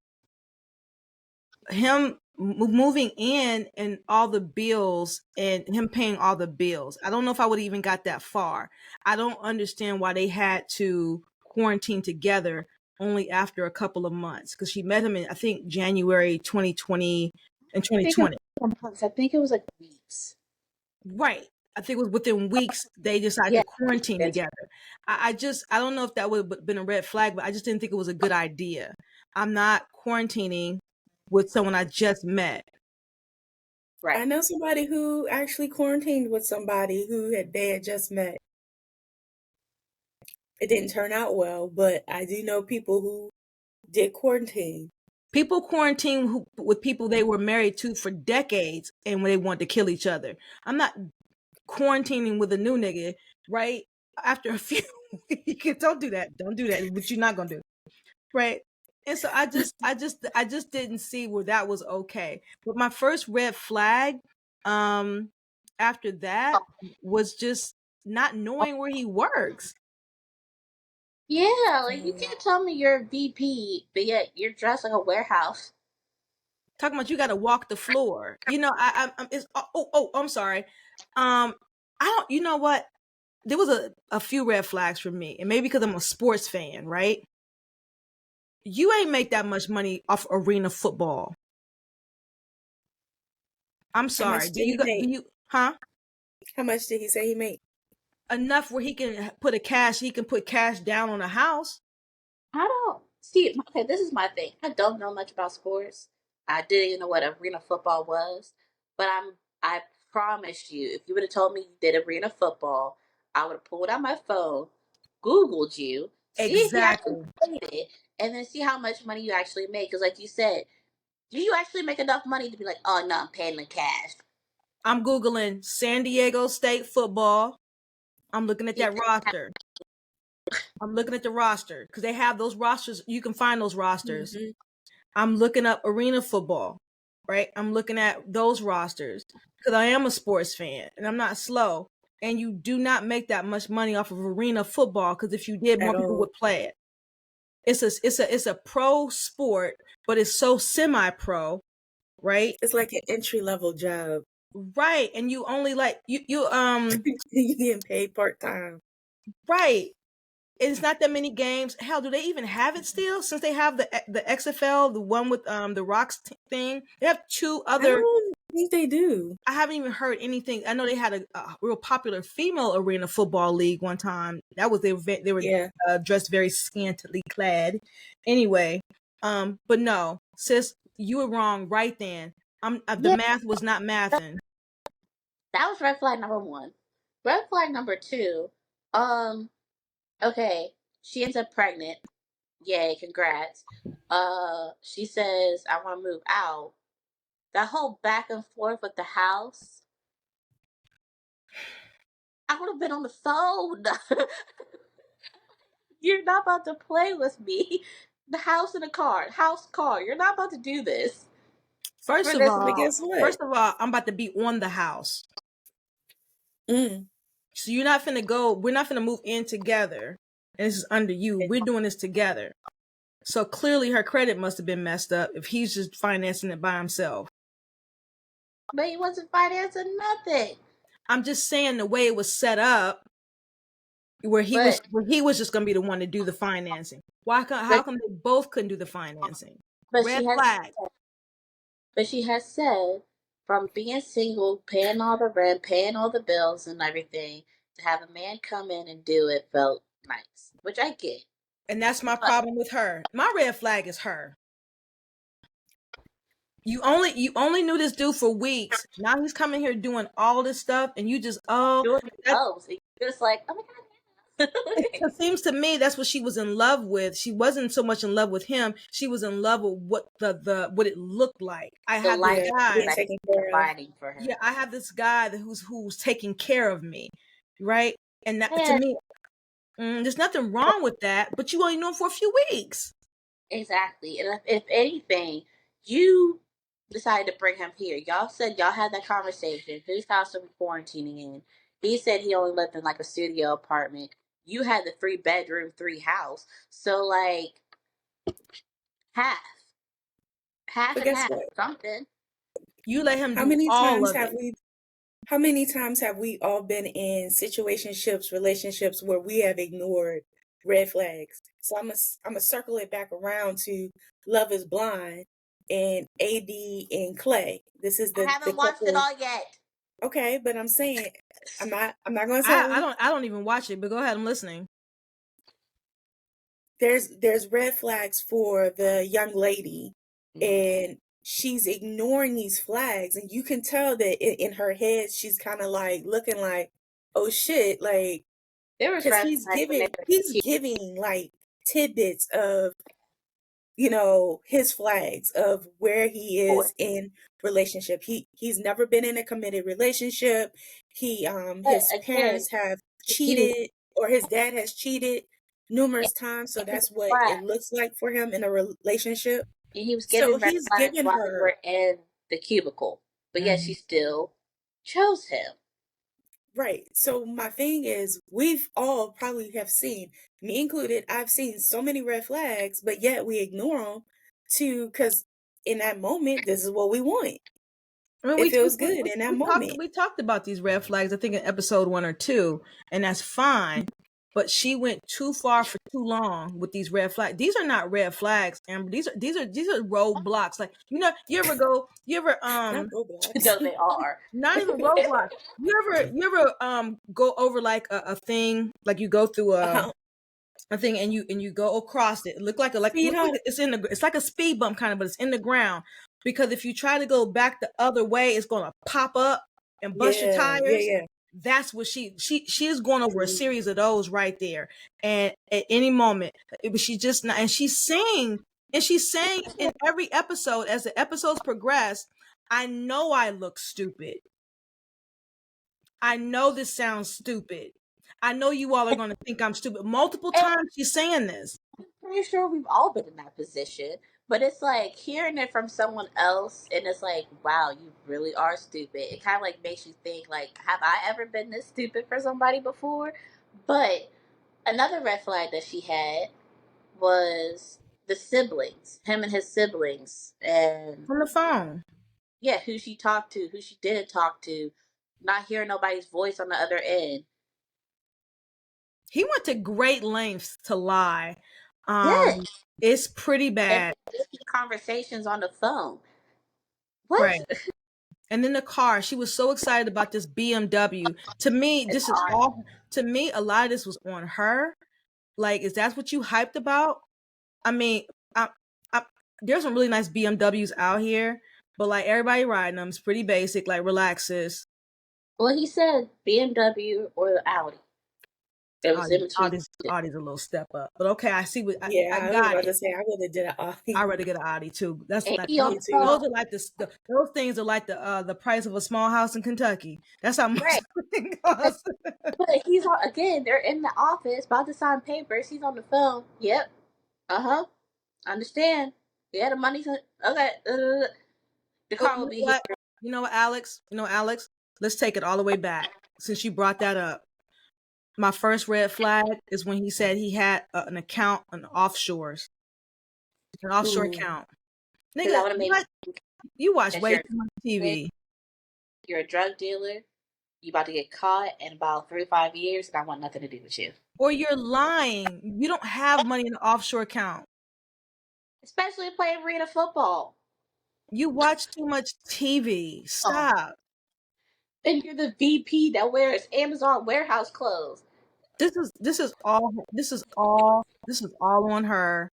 him moving in and all the bills and him paying all the bills. I don't know if I would even got that far. I don't understand why they had to quarantine together only after a couple of months, because she met him in, I think, January 2020 and 2020. I think it was like weeks. Right. I think it was within weeks they decided to quarantine together. I don't know if that would have been a red flag, but I just didn't think it was a good idea. I'm not quarantining with someone I just met. Right. I know somebody who actually quarantined with somebody who they had just met. It didn't turn out well, but I do know people who did quarantine. People quarantine with people they were married to for decades and when they wanted to kill each other. I'm not quarantining with a new nigga, right? After a few, don't do that. Don't do that. What you're not gonna do, right? And so I just didn't see where that was okay. But my first red flag, after that was just not knowing where he works. Yeah, like you can't tell me you're a VP, but yet you're dressed like a warehouse. Talking about you got to walk the floor. You know, I'm it's I'm sorry. I don't. You know what? There was a few red flags for me, and maybe because I'm a sports fan, right? You ain't make that much money off arena football. I'm sorry. Do you? Huh? How much did he say he made? Enough where he can put cash down on a house. I don't see. Okay, this is my thing. I don't know much about sports. I didn't even know what arena football was, but I promise you, if you would have told me you did arena football, I would have pulled out my phone, Googled you, see if you actually Exactly. played it, and then see how much money you actually make. Because, like you said, do you actually make enough money to be like, oh no, I'm paying in cash? I'm Googling San Diego State football. I'm looking at that roster. I'm looking at the roster because they have those rosters. You can find those rosters. Mm-hmm. I'm looking up arena football, right? I'm looking at those rosters because I am a sports fan and I'm not slow. And you do not make that much money off of arena football because if you did, more people would play it. It's a pro sport, but it's so semi-pro, right? It's like an entry-level job, right? And you only like you you getting paid part-time, right? It's not that many games. Hell, do they even have it still? Since they have the XFL, the one with the Rocks thing, they have two other. I don't think they do. I haven't even heard anything. I know they had a real popular female arena football league one time. That was they were dressed very scantily clad. Anyway, but no, sis, you were wrong right then. The math was not mathing. That was red flag number 1. Red flag number 2. Okay, she ends up pregnant. Yay, congrats. She says, I want to move out. That whole back and forth with the house, I would have been on the phone. You're not about to play with me. The house and the car. House, car. You're not about to do this. First of all, I'm about to be on the house. So you're not finna go, we're not finna move in together. And this is under you. We're doing this together. So clearly her credit must have been messed up if he's just financing it by himself. But he wasn't financing nothing. I'm just saying the way it was set up, where he was just gonna be the one to do the financing. How come they both couldn't do the financing? Red flag. But she has said, from being single, paying all the rent, paying all the bills and everything, to have a man come in and do it felt nice, which I get. And that's my problem with her. My red flag is her. You only knew this dude for weeks. Now he's coming here doing all this stuff, and you just just like, oh my god. It seems to me that's what she was in love with. She wasn't so much in love with him. She was in love with what what it looked like. I have this guy taking care for her. Yeah, I have this guy who's taking care of me, right? And that, to me, there's nothing wrong with that. But you only knew him for a few weeks. Exactly, and if anything, you decided to bring him here. Y'all said y'all had that conversation. Whose house are we quarantining in? He said he only lived in like a studio apartment. You had the 3-bedroom, 3 house. So like half and half, something. You let him How many times have we all been in situationships, relationships where we have ignored red flags? So I'm gonna circle it back around to Love Is Blind and AD and Clay. This is I haven't watched it all yet. Okay, but I'm saying I'm not gonna tell you. I don't even watch it, but go ahead, I'm listening. There's red flags for the young lady, and she's ignoring these flags, and you can tell that in her head she's kind of like looking like, oh shit, like, because he's giving like tidbits of his flags of where he is in relationship. He's never been in a committed relationship. His parents have cheated, or his dad has cheated numerous times, so that's what it looks like for him in a relationship. And he was giving red he's flags giving while her they were in the cubicle, but yet she still chose him. Right. So my thing is, we've all probably have seen, me included, I've seen so many red flags, but yet we ignore them because in that moment, this is what we want. I mean, it feels good in that moment. We talked about these red flags, I think, in episode 1 or 2, and that's fine. But she went too far for too long with these red flags. These are not red flags, Amber. These are roadblocks. Like, you ever not roadblocks. No, they are. Not even roadblocks. You ever go over like a thing, like you go through a thing and you go across it. It look like it's like a speed bump kind of, but it's in the ground. Because if you try to go back the other way, it's gonna pop up and bust your tires. Yeah. That's what she is going over a series of those right there. And at any moment, she just not, and she's saying in every episode as the episodes progress, I know I look stupid. I know this sounds stupid. I know you all are going to think I'm stupid. Multiple times she's saying this. I'm pretty sure we've all been in that position. But it's like hearing it from someone else, and it's like, wow, you really are stupid. It kind of like makes you think, like, have I ever been this stupid for somebody before? But another red flag that she had was the siblings, him and his siblings, and on the phone. Yeah, who she talked to, who she didn't talk to, not hearing nobody's voice on the other end. He went to great lengths to lie. Yes. It's pretty bad. And conversations on the phone. What? Right. And in the car, she was so excited about this BMW. To me, this is all. To me, a lot of this was on her. Like, is that what you hyped about? I mean, there's some really nice BMWs out here, but like everybody riding them. It's pretty basic. Like, relax, sis. Well, he said BMW or the Audi. It was in between. Audi's a little step up, but okay, I see what. I got was about to say I would have did an Audi. I'd rather get an Audi too. That's like those are like those things are like the price of a small house in Kentucky. That's how much it costs. But he's again. They're in the office about to sign papers. He's on the phone. Yep. Understand. Yeah, the money's okay. The car will be here. You know what, Alex? Let's take it all the way back since you brought that up. My first red flag is when he said he had an account on offshores. An offshore account. Nigga, you watch way too much TV. You're a drug dealer. You about to get caught in about 3 to 5 years, and I want nothing to do with you. Or you're lying. You don't have money in an offshore account. Especially playing arena football. You watch too much TV. Stop. And you're the VP that wears Amazon warehouse clothes. This is all on her.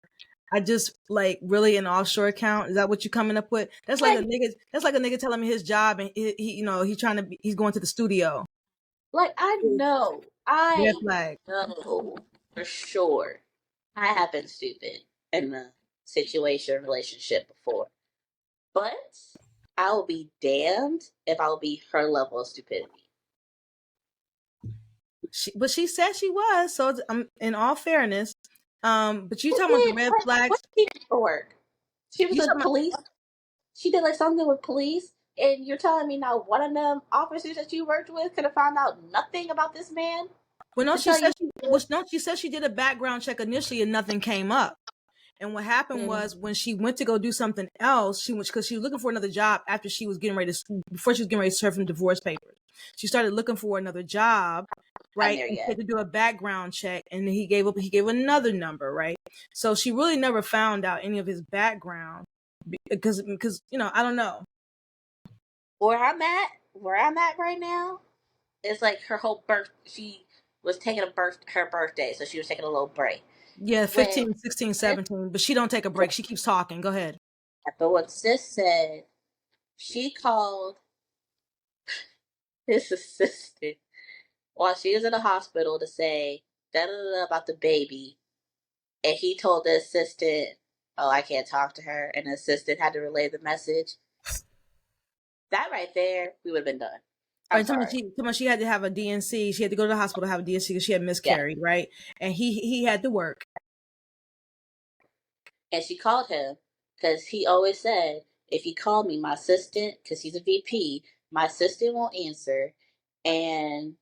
I just like really an offshore account. Is that what you coming up with? That's like a nigga telling me his job and he's going to the studio. Like I know for sure. I have been stupid in a situation, relationship before, but I will be damned if I will be her level of stupidity. But she said she was. So in all fairness, but you talking about the red flags? What did she do for work? She was in police. She did like something with police, and you're telling me now one of them officers that you worked with could have found out nothing about this man? Well, no, she said she did a background check initially and nothing came up. And what happened was when she went to go do something else, because she was looking for another job after she was getting ready to serve some divorce papers. She started looking for another job, right? And she had to do a background check, and he gave another number, right? So she really never found out any of his background because I don't know. Where I'm at right now, it's like her whole she was taking her birthday, so she was taking a little break. Yeah, 15, 16, 17, but she don't take a break. She keeps talking. Go ahead. But what sis said, she called his assistant while she was in the hospital to say da-da-da about the baby, and he told the assistant, oh, I can't talk to her, and the assistant had to relay the message. That right there, we would have been done. I'm sorry. She had to have a DNC. She had to go to the hospital to have a DNC because she had miscarried, right? And he had to work. And she called him because he always said, if he called me, my assistant, because he's a VP, my assistant won't answer, and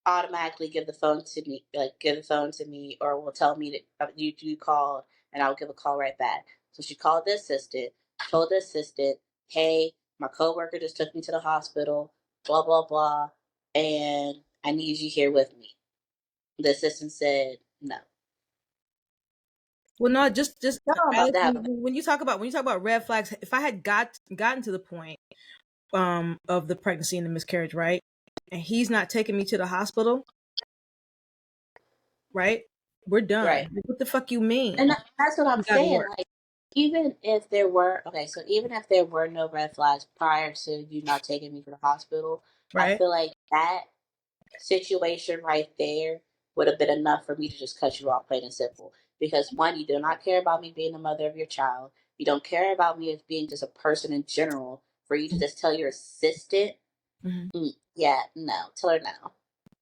automatically give the phone to me, or will tell me that you called, and I'll give a call right back. So she called the assistant, told the assistant, hey, my coworker just took me to the hospital, blah blah blah, and I need you here with me. The assistant said no. Well, no, just Alex, when you talk about red flags, if I had gotten to the point of the pregnancy and the miscarriage, right, and he's not taking me to the hospital, right, we're done. Right. What the fuck you mean? And that's what I'm saying. Like, even if there were no red flags prior to you not taking me to the hospital, right, I feel like that situation right there would have been enough for me to just cut you off, plain and simple. Because one, you do not care about me being the mother of your child. You don't care about me as being just a person in general. For you to just tell your assistant, yeah, no, tell her no.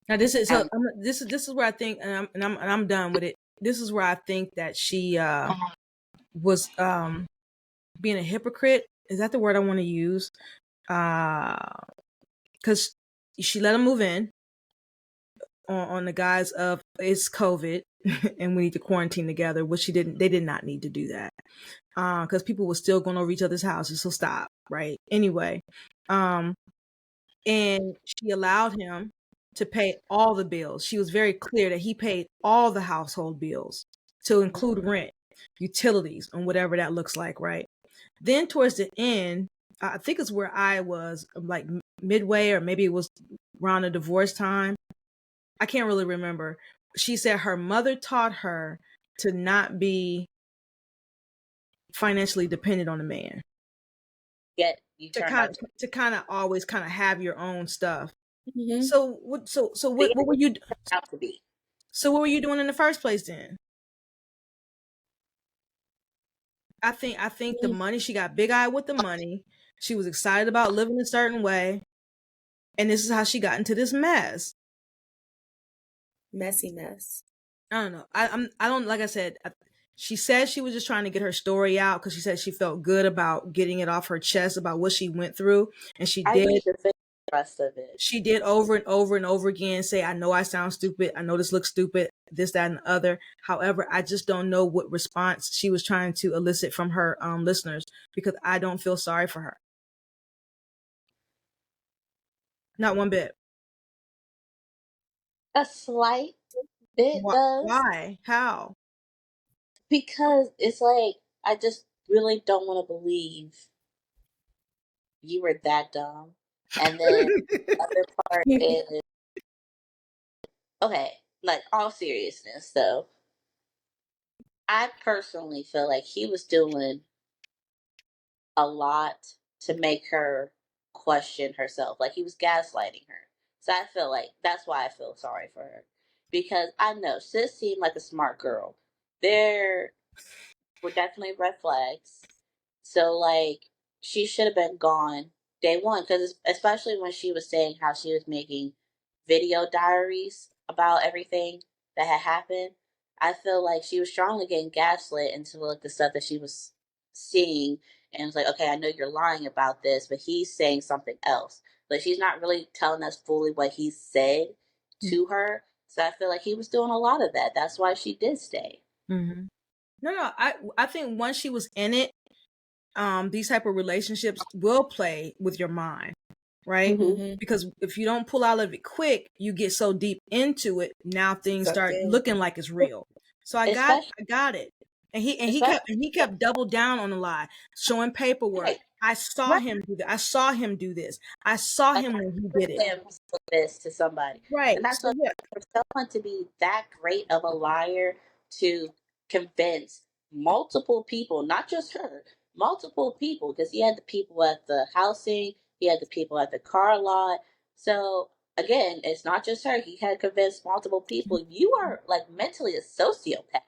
Now this is this is where I think, and I'm done with it. This is where I think that she was being a hypocrite. Is that the word I want to use? Because she let him move in on the guise of it's COVID and we need to quarantine together, which they did not need to do that. Because people were still going over each other's houses, so stop, right? Anyway, and she allowed him to pay all the bills. She was very clear that he paid all the household bills to include rent, utilities, and whatever that looks like, right? Then towards the end, I think it's where I was, like midway, or maybe it was around the divorce time. I can't really remember. She said her mother taught her to not be financially dependent on a man. Yet you to kind of always kind of have your own stuff. Mm-hmm. So what were you out to be? So what were you doing in the first place then? I think the money, she got big-eyed with the money. She was excited about living a certain way. And this is how she got into this mess. Messy mess. I don't know. I don't, like I said, she said she was just trying to get her story out because she said she felt good about getting it off her chest about what she went through. And she did. The rest of it. She did over and over and over again say, I know I sound stupid. I know this looks stupid, this, that, and the other. However, I just don't know what response she was trying to elicit from her listeners, because I don't feel sorry for her. Not one bit. A slight bit does. Why? How? Because it's like, I just really don't want to believe you were that dumb. And then the other part is, okay, like, all seriousness, though, I personally feel like he was doing a lot to make her question herself. Like, he was gaslighting her. So I feel like that's why I feel sorry for her. Because I know sis seemed like a smart girl. There were definitely red flags. So, like, she should have been gone day one. Because especially when she was saying how she was making video diaries about everything that had happened, I feel like she was strongly getting gaslit into, like, the stuff that she was seeing. And it's like, okay, I know you're lying about this, but he's saying something else. Like, she's not really telling us fully what he said to her. So I feel like he was doing a lot of that. That's why she did stay. Mm-hmm. No, I think once she was in it, these type of relationships will play with your mind, right? Mm-hmm. Because if you don't pull out of it quick, you get so deep into it. Now things start looking like it's real. So I got it. And he kept double down on the lie, showing paperwork. Right. I saw him do that. I saw him do this. I saw him when he did it. This to somebody, right? And that's for someone to be that great of a liar to convince multiple people, not just her, multiple people, because he had the people at the housing, he had the people at the car lot. So again, it's not just her. He had convinced multiple people. You are, like, mentally a sociopath.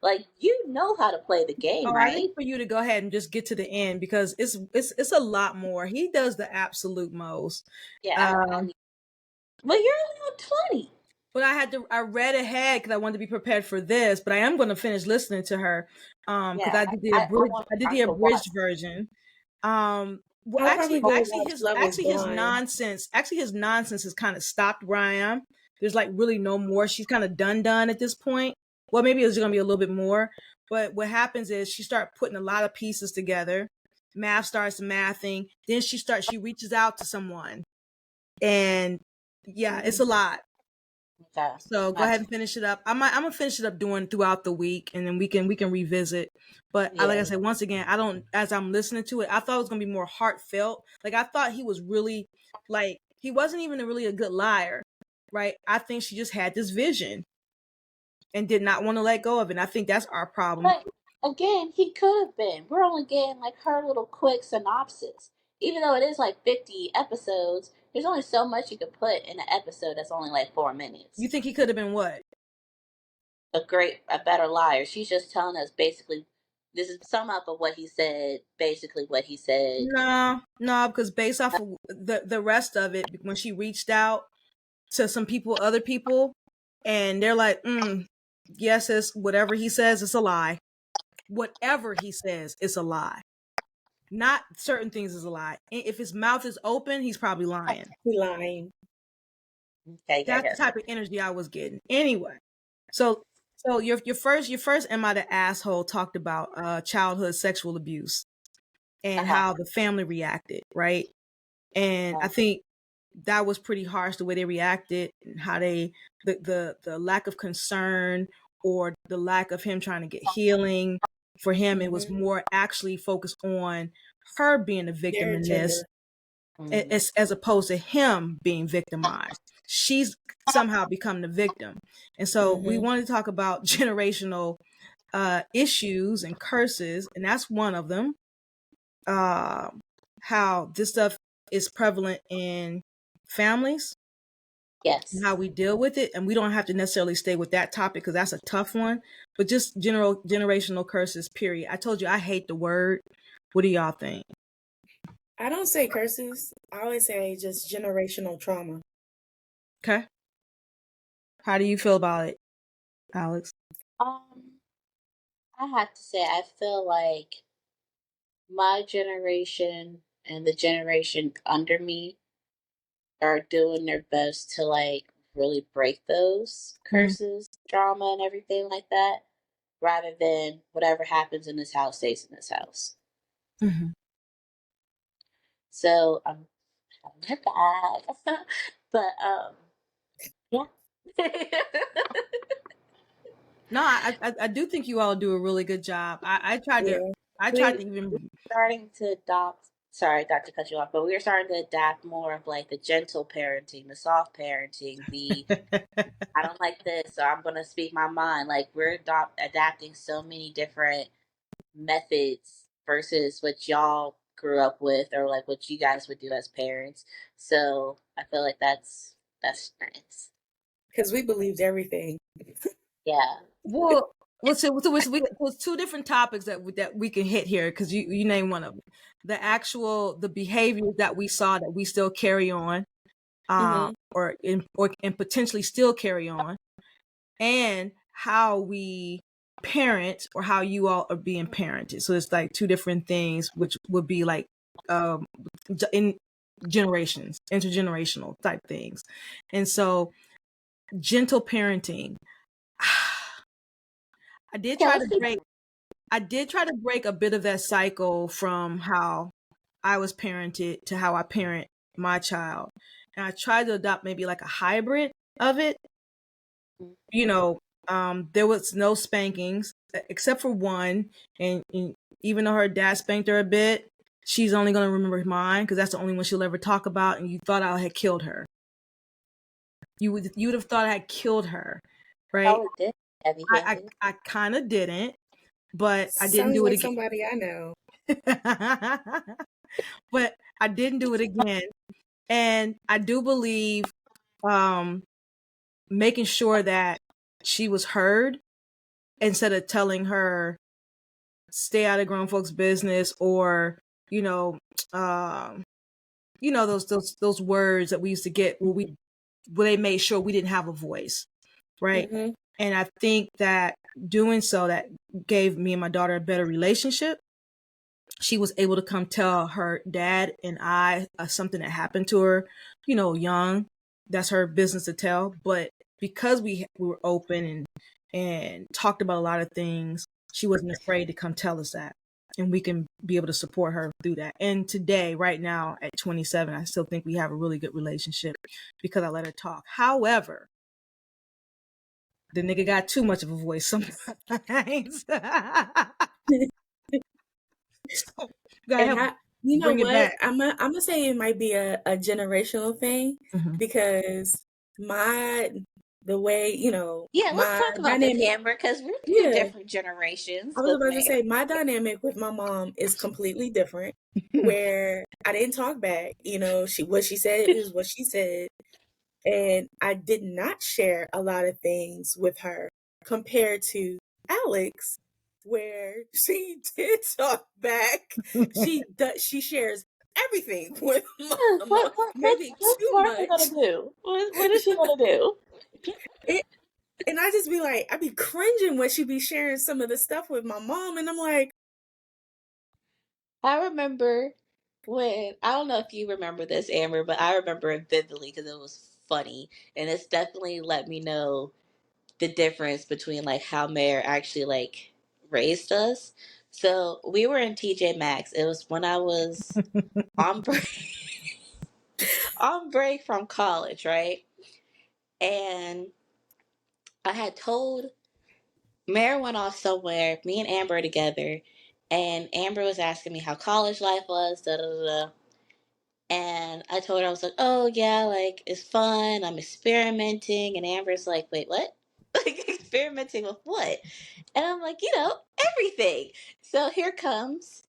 Like, you know how to play the game, right? I think for you to go ahead and just get to the end, because it's a lot more. He does the absolute most. Yeah, I mean, well, you're only on 20. But I read ahead because I wanted to be prepared for this. But I am going to finish listening to her because I did the abridged version. Well, actually, his nonsense has kind of stopped where I am. There's like really no more. She's kind of done at this point. Well, maybe it's going to be a little bit more. But what happens is she starts putting a lot of pieces together. Math starts mathing. Then she reaches out to someone, and yeah, it's a lot. Okay. So go ahead and finish it up. I'm gonna finish it up doing throughout the week, and then we can revisit. But like I said, once again, as I'm listening to it, I thought it was gonna be more heartfelt. Like I thought he was really like he wasn't even really a good liar, right? I think she just had this vision and did not want to let go of it. And I think that's our problem. But again, he could have been. We're only getting like her little quick synopsis. Even though it is like 50 episodes, there's only so much you could put in an episode that's only like 4 minutes. You think he could have been what? A better liar. She's just telling us basically, this is sum up of what he said, basically what he said. No, because based off of the rest of it, when she reached out to some people, other people, and they're like, yes, it's whatever he says, it's a lie. Whatever he says, it's a lie. Not certain things is a lie. If his mouth is open, he's probably lying. He's lying. Okay, that's the type of energy I was getting. Anyway, so your first Am I the Asshole talked about childhood sexual abuse and how the family reacted, right? And I think that was pretty harsh, the way they reacted and how the lack of concern or the lack of him trying to get healing. For him, it was more actually focused on her being a victim in this, as opposed to him being victimized. She's somehow become the victim. And so we wanted to talk about generational issues and curses, and that's one of them. How this stuff is prevalent in families. Yes. And how we deal with it. And we don't have to necessarily stay with that topic because that's a tough one, but just generational curses, period. I told you I hate the word. What do y'all think? I don't say curses. I always say just generational trauma. Okay. How do you feel about it, Alex? I have to say, I feel like my generation and the generation under me are doing their best to like really break those curses, drama, and everything like that, rather than whatever happens in this house stays in this house. So I'm their bad, but yeah. No, I do think you all do a really good job. I tried to even starting to adopt. Sorry, not to cut you off, but we are starting to adapt more of like the gentle parenting, the soft parenting, the I don't like this, so I'm gonna speak my mind. Like we're adapting so many different methods versus what y'all grew up with, or like what you guys would do as parents. So I feel like that's nice because we believed everything. Yeah. Well, let's say there's two different topics that we can hit here because you name one of them. The behaviors that we saw that we still carry on, or potentially still carry on, and how we parent or how you all are being parented. So it's like two different things, which would be like in generations, intergenerational type things. And so gentle parenting. I did try to break a bit of that cycle from how I was parented to how I parent my child. And I tried to adopt maybe like a hybrid of it. You know, there was no spankings except for one. And even though her dad spanked her a bit, she's only going to remember mine because that's the only one she'll ever talk about. And you thought I had killed her. You would have thought I had killed her, right? Oh, it did. I kind of didn't, but I didn't do it again. Somebody I know. But I didn't do it again. And I do believe making sure that she was heard instead of telling her stay out of grown folks' business, or those words that we used to get where they made sure we didn't have a voice, right? Mm-hmm. And I think that doing so, that gave me and my daughter a better relationship. She was able to come tell her dad and I something that happened to her, young. That's her business to tell. But because we were open and talked about a lot of things, she wasn't afraid to come tell us that. And we can be able to support her through that. And today, right now, at 27, I still think we have a really good relationship because I let her talk. However, the nigga got too much of a voice sometimes. So, and you know what? I'm gonna say it might be a generational thing, because the way, let's talk about this, Amber, because we're two different generations. I was about to say my dynamic with my mom is completely different. Where I didn't talk back, what she said is what she said, and I did not share a lot of things with her compared to Alex, where she did talk back. She shares everything with Mama. Maybe too much. What's gonna do? What is she gonna do? And I just be like, I be cringing when she be sharing some of the stuff with my mom, and I'm like, I remember when, I don't know if you remember this, Amber, but I remember it vividly because it was funny, and it's definitely let me know the difference between like how Mayor actually like raised us. So we were in TJ Maxx. It was when I was on break, on break from college, right? And I had told Mayor went off somewhere. Me and Amber were together, and Amber was asking me how college life was. Da da da. Da. And I told her, I was like, oh yeah, like it's fun. I'm experimenting. And Amber's like, wait, what? Like experimenting with what? And I'm like, everything. So here comes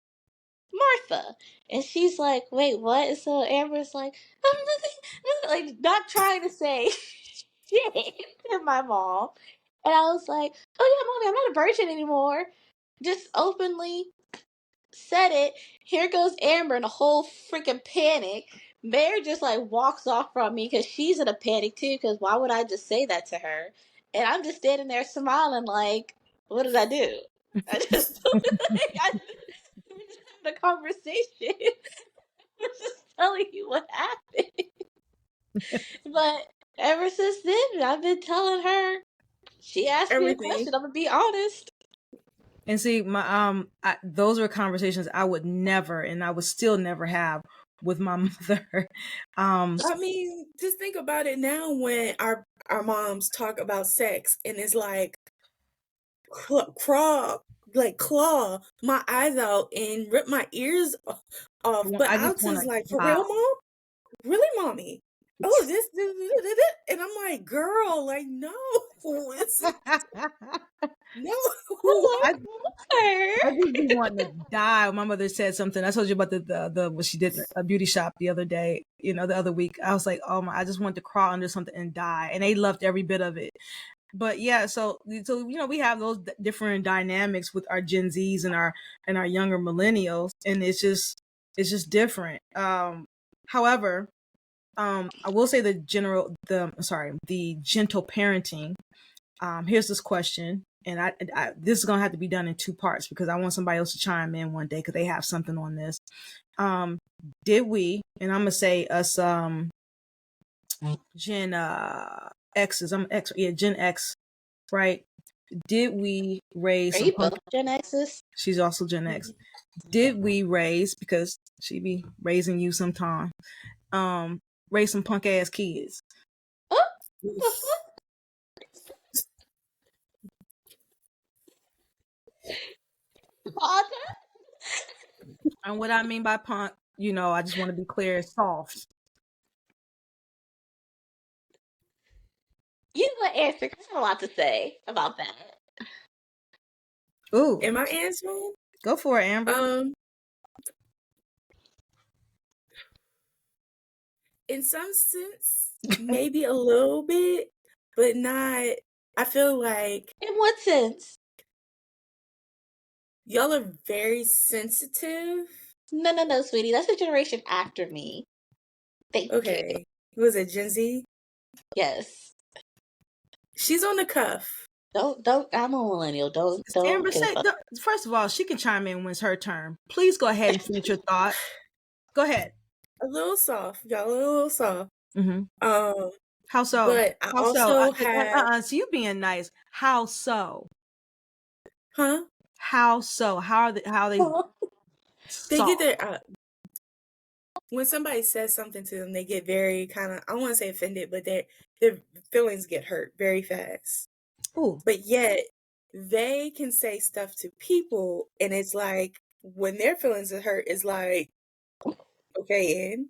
Martha. And she's like, wait, what? And so Amber's like, like not trying to say shit to my mom. And I was like, oh yeah, mommy, I'm not a virgin anymore. Just openly said it. Here goes Amber in a whole freaking panic. Mary just like walks off from me because she's in a panic too. Because why would I just say that to her? And I'm just standing there smiling like, what did I do? I just the conversation. I'm just telling you what happened. But ever since then, I've been telling her. She asked me a question. I'm gonna be honest. And see, those are conversations I would never, and I would still never have with my mother. I mean, just think about it now when our moms talk about sex, and it's like claw my eyes out and rip my ears off. But Alex is like, for real, Mom? Really, Mommy? Oh, this, and I'm like, girl, like, no, no. I just be wanting to die. My mother said something. I told you about the what she did a beauty shop the other day, the other week. I was like, oh my, I just wanted to crawl under something and die. And they loved every bit of it. But yeah, so we have those different dynamics with our Gen Zs and our younger millennials, and it's just different. However, I will say the gentle parenting. Here's this question, and I this is gonna have to be done in two parts because I want somebody else to chime in one day because they have something on this. Did we? And I'm gonna say us, Gen X's. I'm X. Yeah, Gen X. Right? Did we raise? Are you both Gen X's? She's also Gen X. Did we raise, because she be raising you sometime? Raise some punk ass kids. And what I mean by punk, I just want to be clear, soft. You know what, answer? I have a lot to say about that. Ooh. Am I answering? Go for it, Amber. In some sense, maybe a little bit, but not. I feel like. In what sense? Y'all are very sensitive. No, sweetie. That's the generation after me. Thank Okay. Was it Gen Z? Yes. She's on the cuff. Don't. I'm a millennial. Don't. Amber, first of all, she can chime in when it's her turn. Please go ahead and finish your thought. Go ahead. A little soft, y'all. A little soft. Mm-hmm. How so? But I How also so? have. So you being nice. How so? Huh? How so? How are they? They get their. When somebody says something to them, they get very kind of, I don't want to say offended, but their feelings get hurt very fast. Ooh. But yet they can say stuff to people, and it's like when their feelings are hurt, it's like, okay, and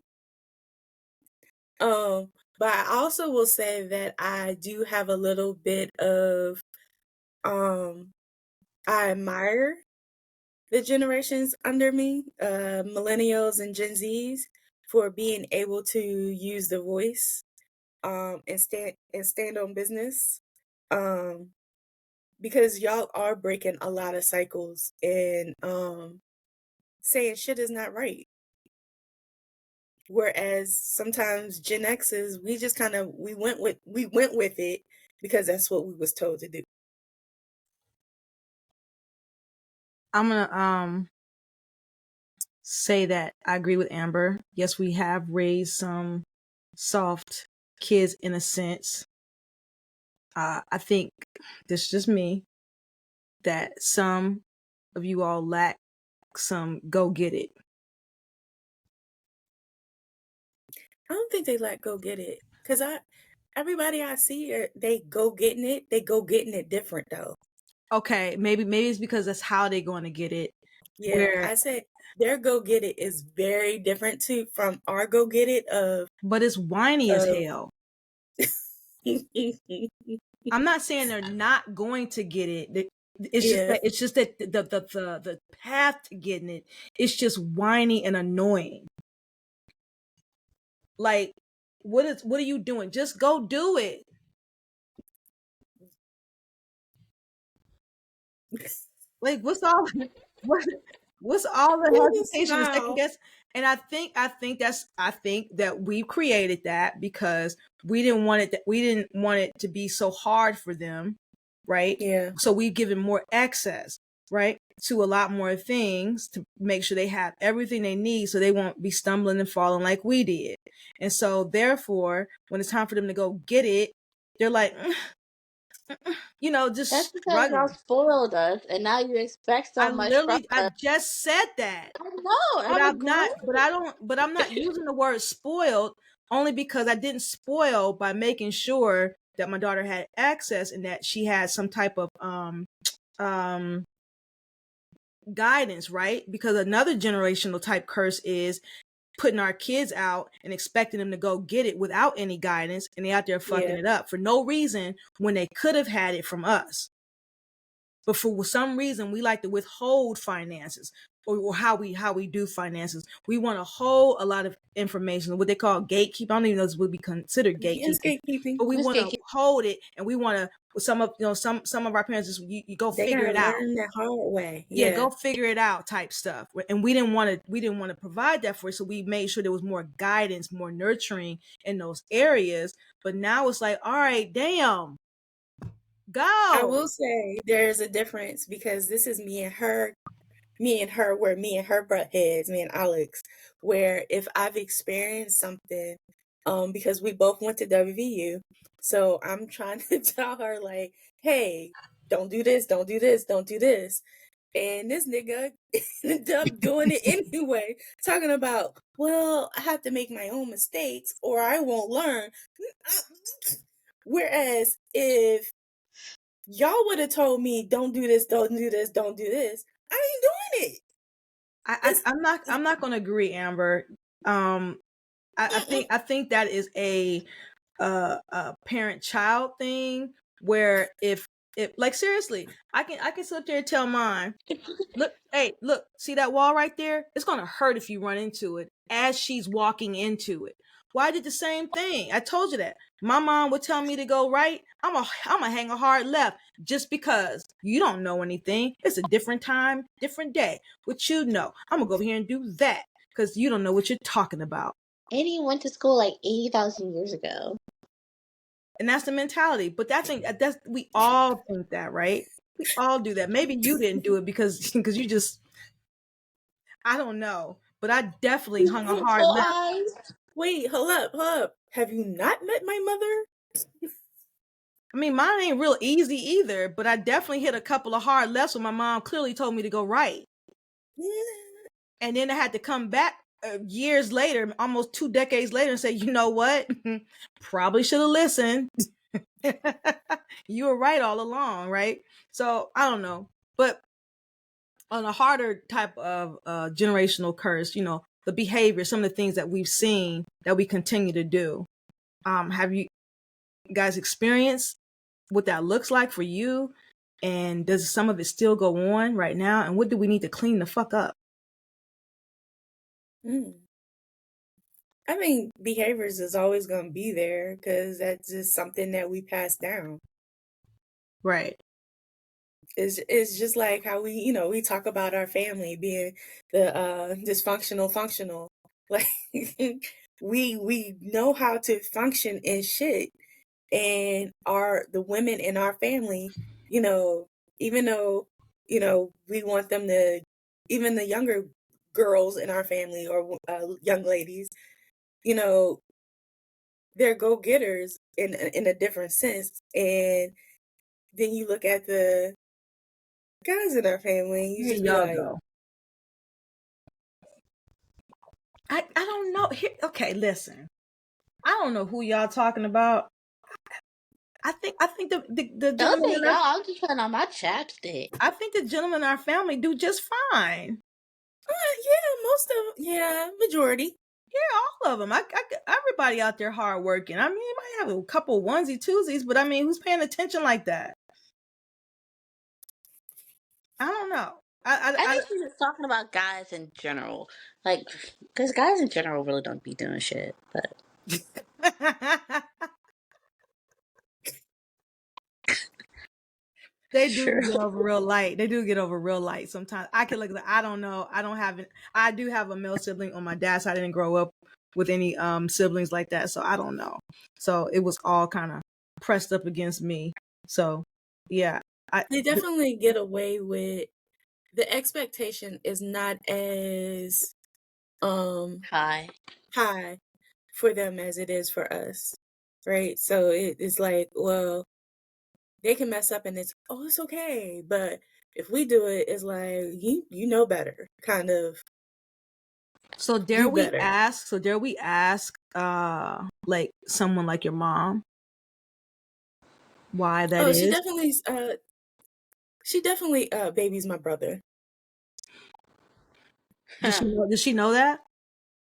but I also will say that I do have a little bit of I admire the generations under me, millennials and Gen Zs, for being able to use the voice and stand on business. Because y'all are breaking a lot of cycles and saying shit is not right. Whereas sometimes Gen X's, we just kind of we went with it because that's what we was told to do. I'm gonna say that I agree with Amber. Yes, we have raised some soft kids in a sense. I think this is just me, that some of you all lack some go get it. I don't think they let go get it because everybody I see they go getting it. They go getting it different though. Okay, maybe it's because that's how they're going to get it. Yeah, I said their go get it is very different too from our go get it but it's whiny as hell. I'm not saying they're not going to get it. It's just that the path to getting it is just whiny and annoying. Like, what are you doing? Just go do it. Like, what's all the hesitation and second guess? And I think that we created that because we didn't want it to be so hard for them, right? Yeah. So we've given more access, right, to a lot more things to make sure they have everything they need so they won't be stumbling and falling like we did. And so therefore, when it's time for them to go get it, they're like, just that's because y'all spoiled us, and now you expect so much from us. I just said that. I know, but I'm not using the word spoiled only because I didn't spoil by making sure that my daughter had access and that she had some type of guidance, right? Because another generational type curse is putting our kids out and expecting them to go get it without any guidance, and they out there fucking it up for no reason when they could have had it from us. But for some reason, we like to withhold finances or how we do finances. We want to hold a lot of information, what they call gatekeeping. I don't even know if this would be considered gatekeeping. Yes, gatekeeping. But we want to hold it, and we want to. Some of our parents just you go figure it out. Learn the hard way. Yeah, go figure it out type stuff. And we didn't want to provide that for you, so we made sure there was more guidance, more nurturing in those areas. But now it's like, all right, damn. Go. I will say there's a difference because this is me and her, where me and her butt heads, me and Alex, where if I've experienced something, because we both went to WVU, so I'm trying to tell her like, hey, don't do this, don't do this, don't do this. And this nigga ended up doing it anyway, talking about, well, I have to make my own mistakes or I won't learn. Whereas if y'all would have told me, don't do this, don't do this, don't do this, I ain't doing it. I'm not going to agree, Amber. I think that is a parent-child thing where if like seriously, I can sit up there and tell mine, look, see that wall right there? It's going to hurt if you run into it as she's walking into it. Well, I did the same thing. I told you that. My mom would tell me to go right. I'm a hang a hard left just because you don't know anything. It's a different time, different day. What you know, I'm gonna go over here and do that because you don't know what you're talking about. And he went to school like 80,000 years ago. And that's the mentality. But that's we all think that, right? We all do that. Maybe you didn't do it because you just, I don't know. But I definitely hung a hard left. Wait, hold up. Have you not met my mother? I mean, mine ain't real easy either, but I definitely hit a couple of hard lefts when my mom clearly told me to go right. Yeah. And then I had to come back years later, almost 2 decades later, and say, you know what? Probably should have listened. You were right all along, right? So I don't know. But on a harder type of generational curse, you know, the behavior, some of the things that we've seen that we continue to do. Have you guys experienced what that looks like for you? And does some of it still go on right now? And what do we need to clean the fuck up? I mean, behaviors is always going to be there because that's just something that we pass down. Right. It's just like how we talk about our family being the dysfunctional functional. Like we know how to function in shit, and the women in our family, even though we want them to, even the younger girls in our family or young ladies, they're go-getters in a different sense. And then you look at the guys in our family and you just be like, go. I don't know. Okay, listen. I don't know who y'all talking about. I think the gentleman. Don't say y'all. I'm just putting on my chapstick. I think the gentlemen in our family do just fine. Majority. Yeah, all of them. Everybody out there hard working. I mean, you might have a couple onesie twosies, but I mean, who's paying attention like that? I don't know. I think she's just talking about guys in general, like, because guys in general really don't be doing shit. But they do get over real light. They do get over real light sometimes. I can look at I don't know. I do have a male sibling on my dad's side. I didn't grow up with any siblings like that, so I don't know. So it was all kind of pressed up against me. So yeah, they definitely get away with, the expectation is not as high for them as it is for us, right? So it's like, well, they can mess up and it's okay, but if we do it, it's like you know better, kind of. So dare we ask like someone like your mom why that is? She definitely babies my brother. Does she know that?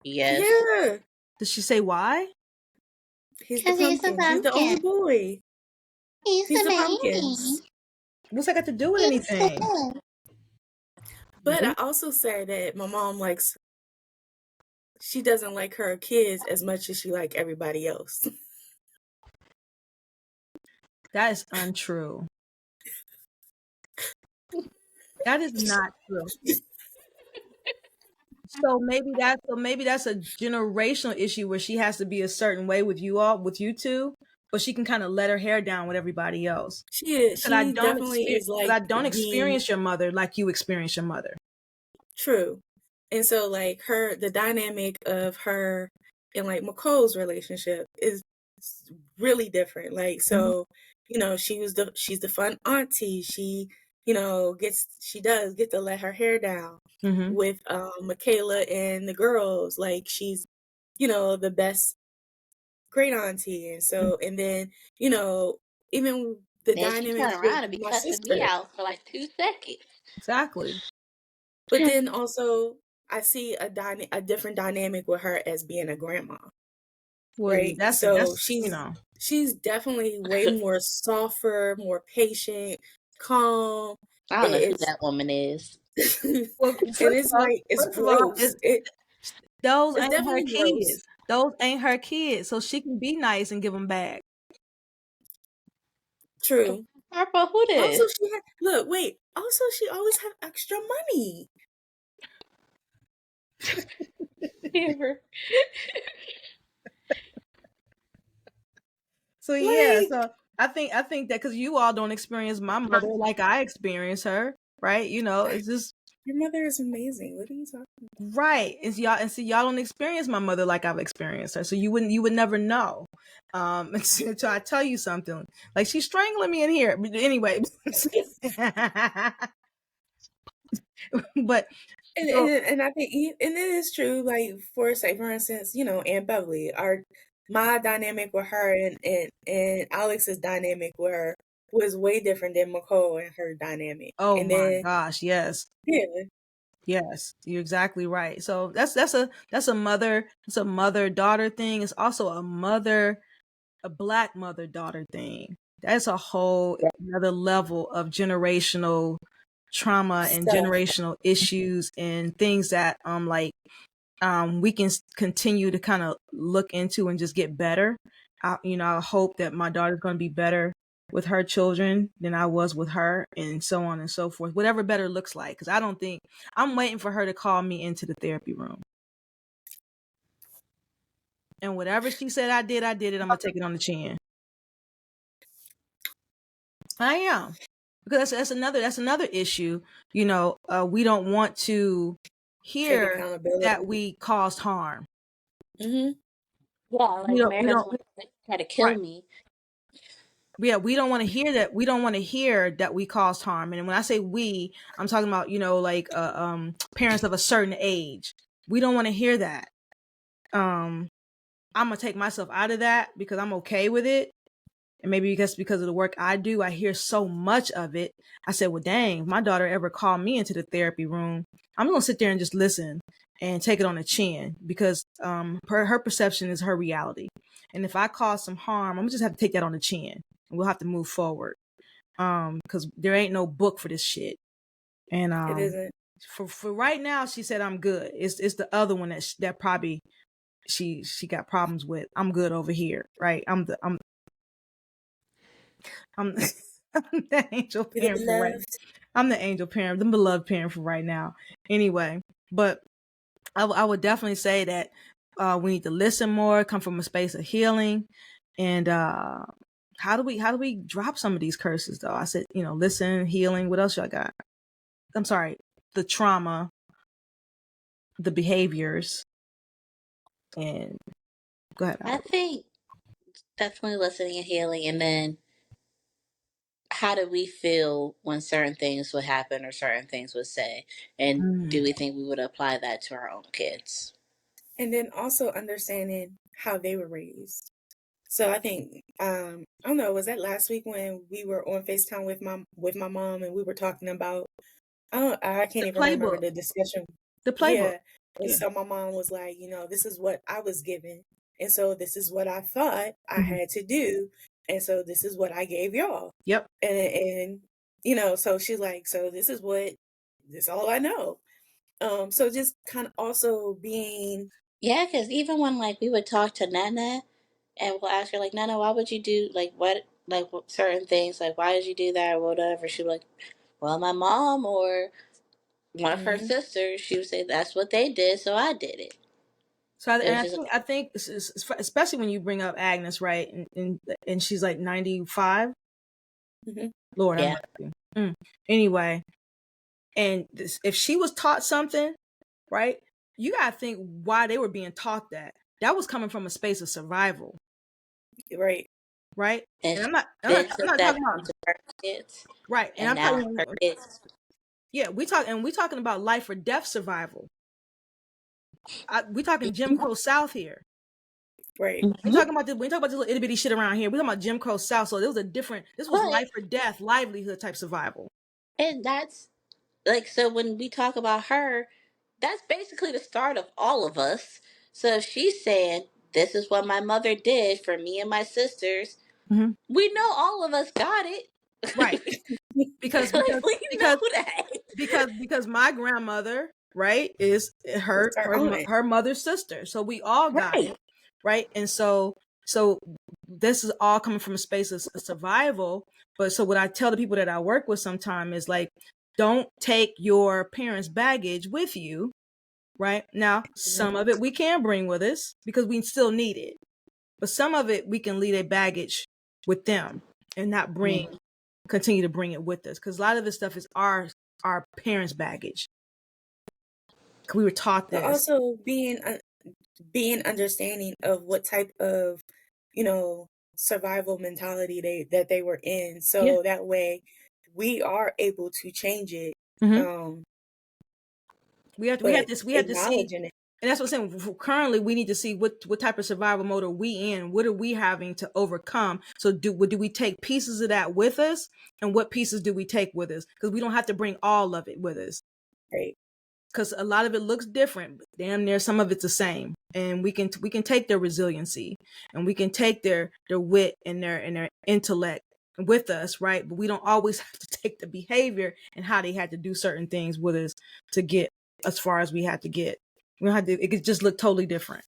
Yes. Yeah. Does she say why? He's the pumpkin. He's the only boy. He's the pumpkin. What's that got to do with anything? But I also say that my mom she doesn't like her kids as much as she like everybody else. That is untrue. That is not true. So maybe that's a generational issue where she has to be a certain way with you two, but she can kind of let her hair down with everybody else. She is. She definitely is like. I don't experience your mother like you experience your mother. True. And so like the dynamic of her and like McCole's relationship is really different. Like, so, she's the fun auntie. She, she does get to let her hair down with Michaela and the girls. Like, she's, the best great auntie. And so, and then, even the dynamic. She turned around and be cussing me out for like 2 seconds. Exactly. But then also, I see a different dynamic with her as being a grandma. Well, right? She's definitely way more softer, more patient, calm. I don't know who that woman is. Well, and it's like, it's gross. Those ain't her kids. those ain't her kids, so she can be nice and give them back. True. Papa, who did? Also, Also, she always have extra money. So yeah, so I think that because you all don't experience my mother like I experience her, right? You know, it's just your mother is amazing. What are you talking about? Right. And see y'all don't experience my mother like I've experienced her. So you would never know. So I tell you something. Like she's strangling me in here. But anyway. But and I think and it is true, like for instance, you know, Aunt Beverly, my dynamic with her and Alex's dynamic with her was way different than McCall and her dynamic. Oh and my then, gosh, yes. Yeah. Yes, you're exactly right. So that's a mother daughter thing. It's also a black mother daughter thing. That's a whole another level of generational trauma and generational issues and things that we can continue to kind of look into and just get better. I hope that my daughter's going to be better with her children than I was with her, and so on and so forth. Whatever better looks like, because I'm waiting for her to call me into the therapy room. And whatever she said I did it. I'm gonna take it on the chin. I am, because that's another issue. You know, we don't want to hear that we caused harm. Mm-hmm. Yeah, like we don't try to kill me. Yeah, we don't want to hear that. We don't want to hear that we caused harm. And when I say we, I'm talking about, like parents of a certain age. We don't want to hear that. I'm gonna take myself out of that because I'm okay with it. And maybe because of the work I do, I hear so much of it. I said, well, dang, if my daughter ever called me into the therapy room, I'm gonna sit there and just listen and take it on the chin, because her perception is her reality. And if I cause some harm, I'm gonna just have to take that on the chin, and we'll have to move forward. Because there ain't no book for this shit. And it isn't. For right now, she said I'm good. It's the other one that probably she got problems with. I'm good over here, right? I'm the angel parent for right. I'm the angel parent, the beloved parent for right now. Anyway, but I would definitely say that we need to listen more, come from a space of healing, and how do we drop some of these curses though? I said, listen, healing. What else y'all got? I'm sorry, the trauma, the behaviors, and go ahead. I think definitely listening and healing, and then how do we feel when certain things would happen or certain things would say, and do we think we would apply that to our own kids? And then also understanding how they were raised. So I think I don't know, was that last week when we were on FaceTime with my mom and we were talking about I can't even remember the discussion. The playbook. Yeah. And so my mom was like, this is what I was given. And so this is what I thought I had to do. And so this is what I gave y'all. Yep. And so she's like, so this is all I know. So just kind of also being. Yeah, because even when we would talk to Nana and we'll ask her Nana, why would you do what certain things, why did you do that or whatever, she'd be like, well, my mom or one of her sisters, she would say that's what they did, so I did it. So I think especially when you bring up Agnes, right, and she's 95. Lord, yeah. Anyway, and if she was taught something, right, you gotta think why they were being taught that. That was coming from a space of survival, right? And I'm not talking about her kids, right? And I'm talking about kids. Yeah, we're talking about life or death survival. We're talking Jim Crow South here. Right. We talk about this little itty bitty shit around here. We're talking about Jim Crow South. So this was life or death, livelihood type survival. And that's so when we talk about her, that's basically the start of all of us. So if she's saying, this is what my mother did for me and my sisters, we know all of us got it. Right. Because we know that. Because my grandmother, right, is her mother's sister. So we all got it. right? And so this is all coming from a space of survival. But so what I tell the people that I work with sometimes is like, don't take your parents' baggage with you, right? Now, some of it we can bring with us because we still need it. But some of it we can leave a baggage with them and not continue to bring it with us. Because a lot of this stuff is our parents' baggage. We were taught this. But also being understanding of what type of, survival mentality that they were in. So that way we are able to change it. We have to see, and that's what I'm saying. Currently, we need to see what type of survival mode are we in. What are we having to overcome? So do we take pieces of that with us, and what pieces do we take with us? Because we don't have to bring all of it with us, right? Because a lot of it looks different, but damn near some of it's the same. And we can take their resiliency, and we can take their wit and their intellect with us, right? But we don't always have to take the behavior and how they had to do certain things with us to get as far as we had to get. We don't have to. It could just look totally different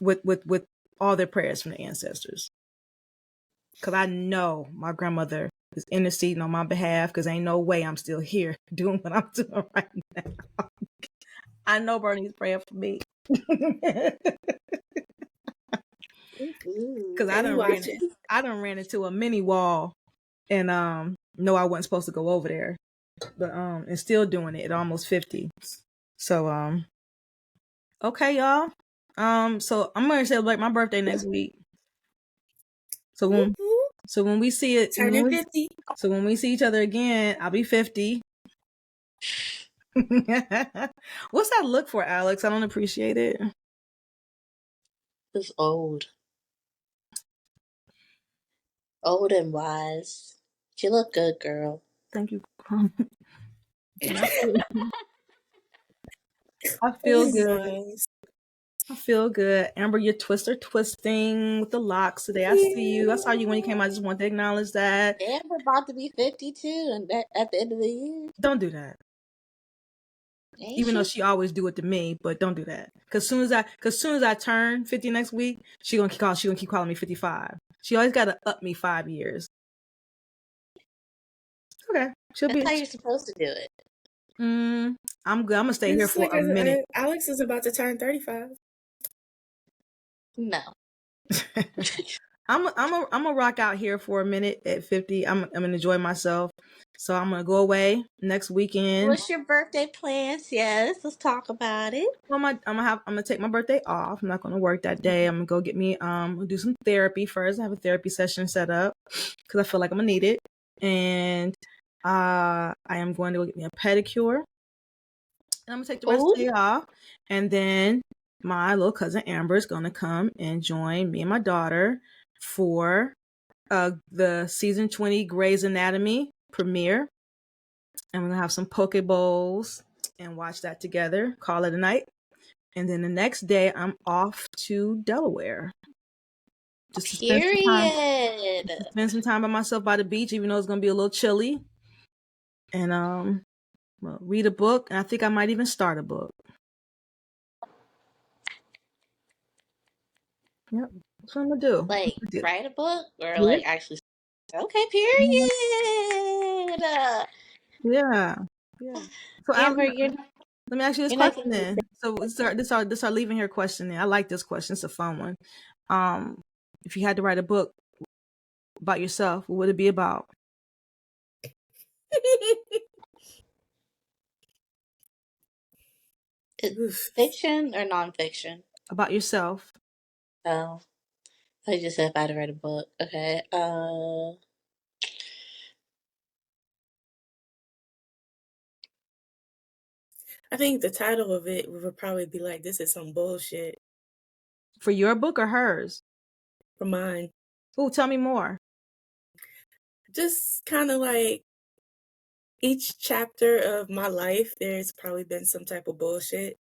with all their prayers from the ancestors. Because I know my grandmother is interceding on my behalf, because ain't no way I'm still here doing what I'm doing right now. I know Bernie's praying for me. Because I done ran into a mini wall and know I wasn't supposed to go over there. But and still doing it at almost 50. So okay, y'all. So I'm gonna celebrate my birthday next week. So when we see it, turning 50. So when we see each other again, I'll be 50. What's that look for, Alex? I don't appreciate it. It's old. Old and wise. You look good, girl. Thank you. I feel good. Nice. I feel good. Amber, your twisting with the locks today. I see you. I saw you when you came. I just wanted to acknowledge that. Amber about to be 52 and at the end of the year. Don't do that. Even though she always do it to me, but don't do that. Cause soon as I turn 50 next week, she gonna keep calling me 55. She always gotta up me 5 years. Okay, That's how you're supposed to do it. I'm good. I'm gonna stay here for a minute. Alex is about to turn 35. No. I'm gonna rock out here for a minute at 50. I'm gonna enjoy myself. So I'm gonna go away next weekend. What's your birthday plans? Yes, let's talk about it. Well, I'm gonna take my birthday off. I'm not gonna work that day. I'm gonna go get me do some therapy first. I have a therapy session set up because I feel like I'm gonna need it. And I am going to go get me a pedicure. And I'm gonna take the rest of the day off. And then my little cousin Amber is gonna come and join me and my daughter for the season 20 Grey's Anatomy premiere. And we're gonna have some poke bowls and watch that together, call it a night. And then the next day I'm off to Delaware. Just to spend some time by myself by the beach, even though it's gonna be a little chilly. And read a book, and I think I might even start a book. Yep, that's what I'm gonna do. Like write a book or like actually. Okay, period. Yeah. So Amber, let me ask you this question then. So this our leaving here question. Then I like this question. It's a fun one. If you had to write a book about yourself, what would it be about? Fiction or nonfiction? About yourself. Oh, I just said if I had to write a book. Okay. I think the title of it would probably be like, "This is some bullshit." For your book or hers? For mine. Oh, tell me more. Just kind of like each chapter of my life, there's probably been some type of bullshit.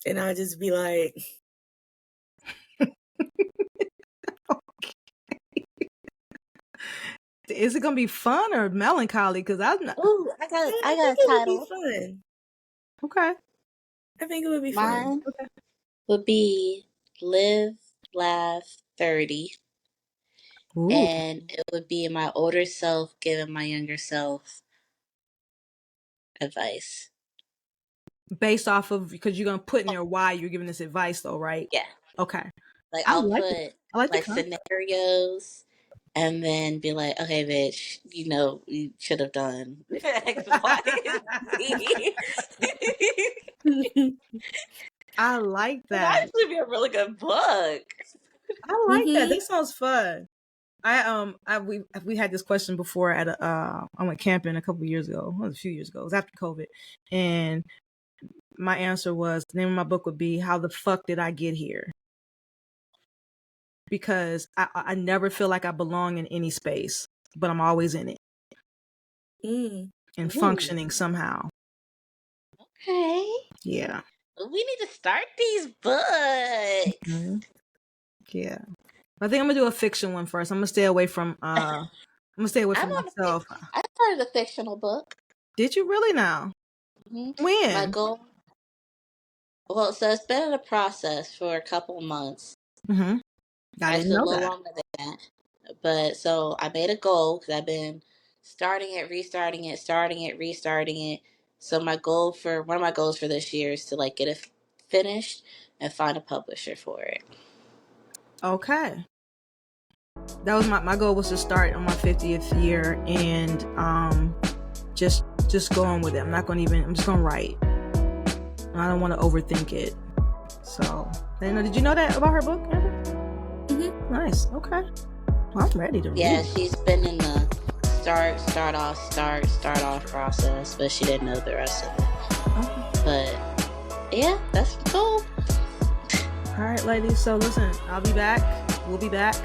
And I'll just be like... Is it gonna be fun or melancholy? Because I'm not. Ooh, I got a title. Fun. Okay. I think it would be fun. Okay. Would be live, laugh, 30. Ooh. And it would be my older self giving my younger self advice. Based off of, because you're going to put in there why you're giving this advice though, right? Yeah. Okay. Like I'll put like scenarios and then be like, okay, bitch, you should have done X, Y, Z. I like that. That'd actually be a really good book. I like that. That sounds fun. We had this question before at I went camping a couple of years ago. Well, a few years ago. It was after COVID, and my answer was, the name of my book would be "How the Fuck Did I Get Here?" Because I never feel like I belong in any space, but I'm always in it and functioning somehow. Okay. Yeah. We need to start these books. Mm-hmm. Yeah. I think I'm gonna do a fiction one first. I'm gonna stay away from myself. I started a fictional book. Did you really now? Mm-hmm. When? My goal. Well, so it's been in a process for a couple months. Mm-hmm. Actually, a little longer than that. But so I made a goal because I've been starting it, restarting it. So one of my goals for this year is to like get it finished and find a publisher for it. Okay. That was my goal, was to start on my 50th year and just going with it. I'm just gonna write. I don't want to overthink it. So, did you know that about her book, Amber? Mm-hmm. Nice. Okay. Well, I'm ready to read. Yeah, she's been in the start off process, but she didn't know the rest of it. Okay. But yeah, that's the goal. All right, ladies. So listen, I'll be back. We'll be back.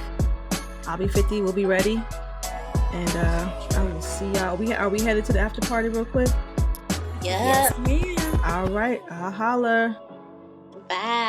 I'll be 50. We'll be ready. And I will see y'all. Are we headed to the after party real quick? Yeah. Yes, ma'am. All right. I'll holler. Bye.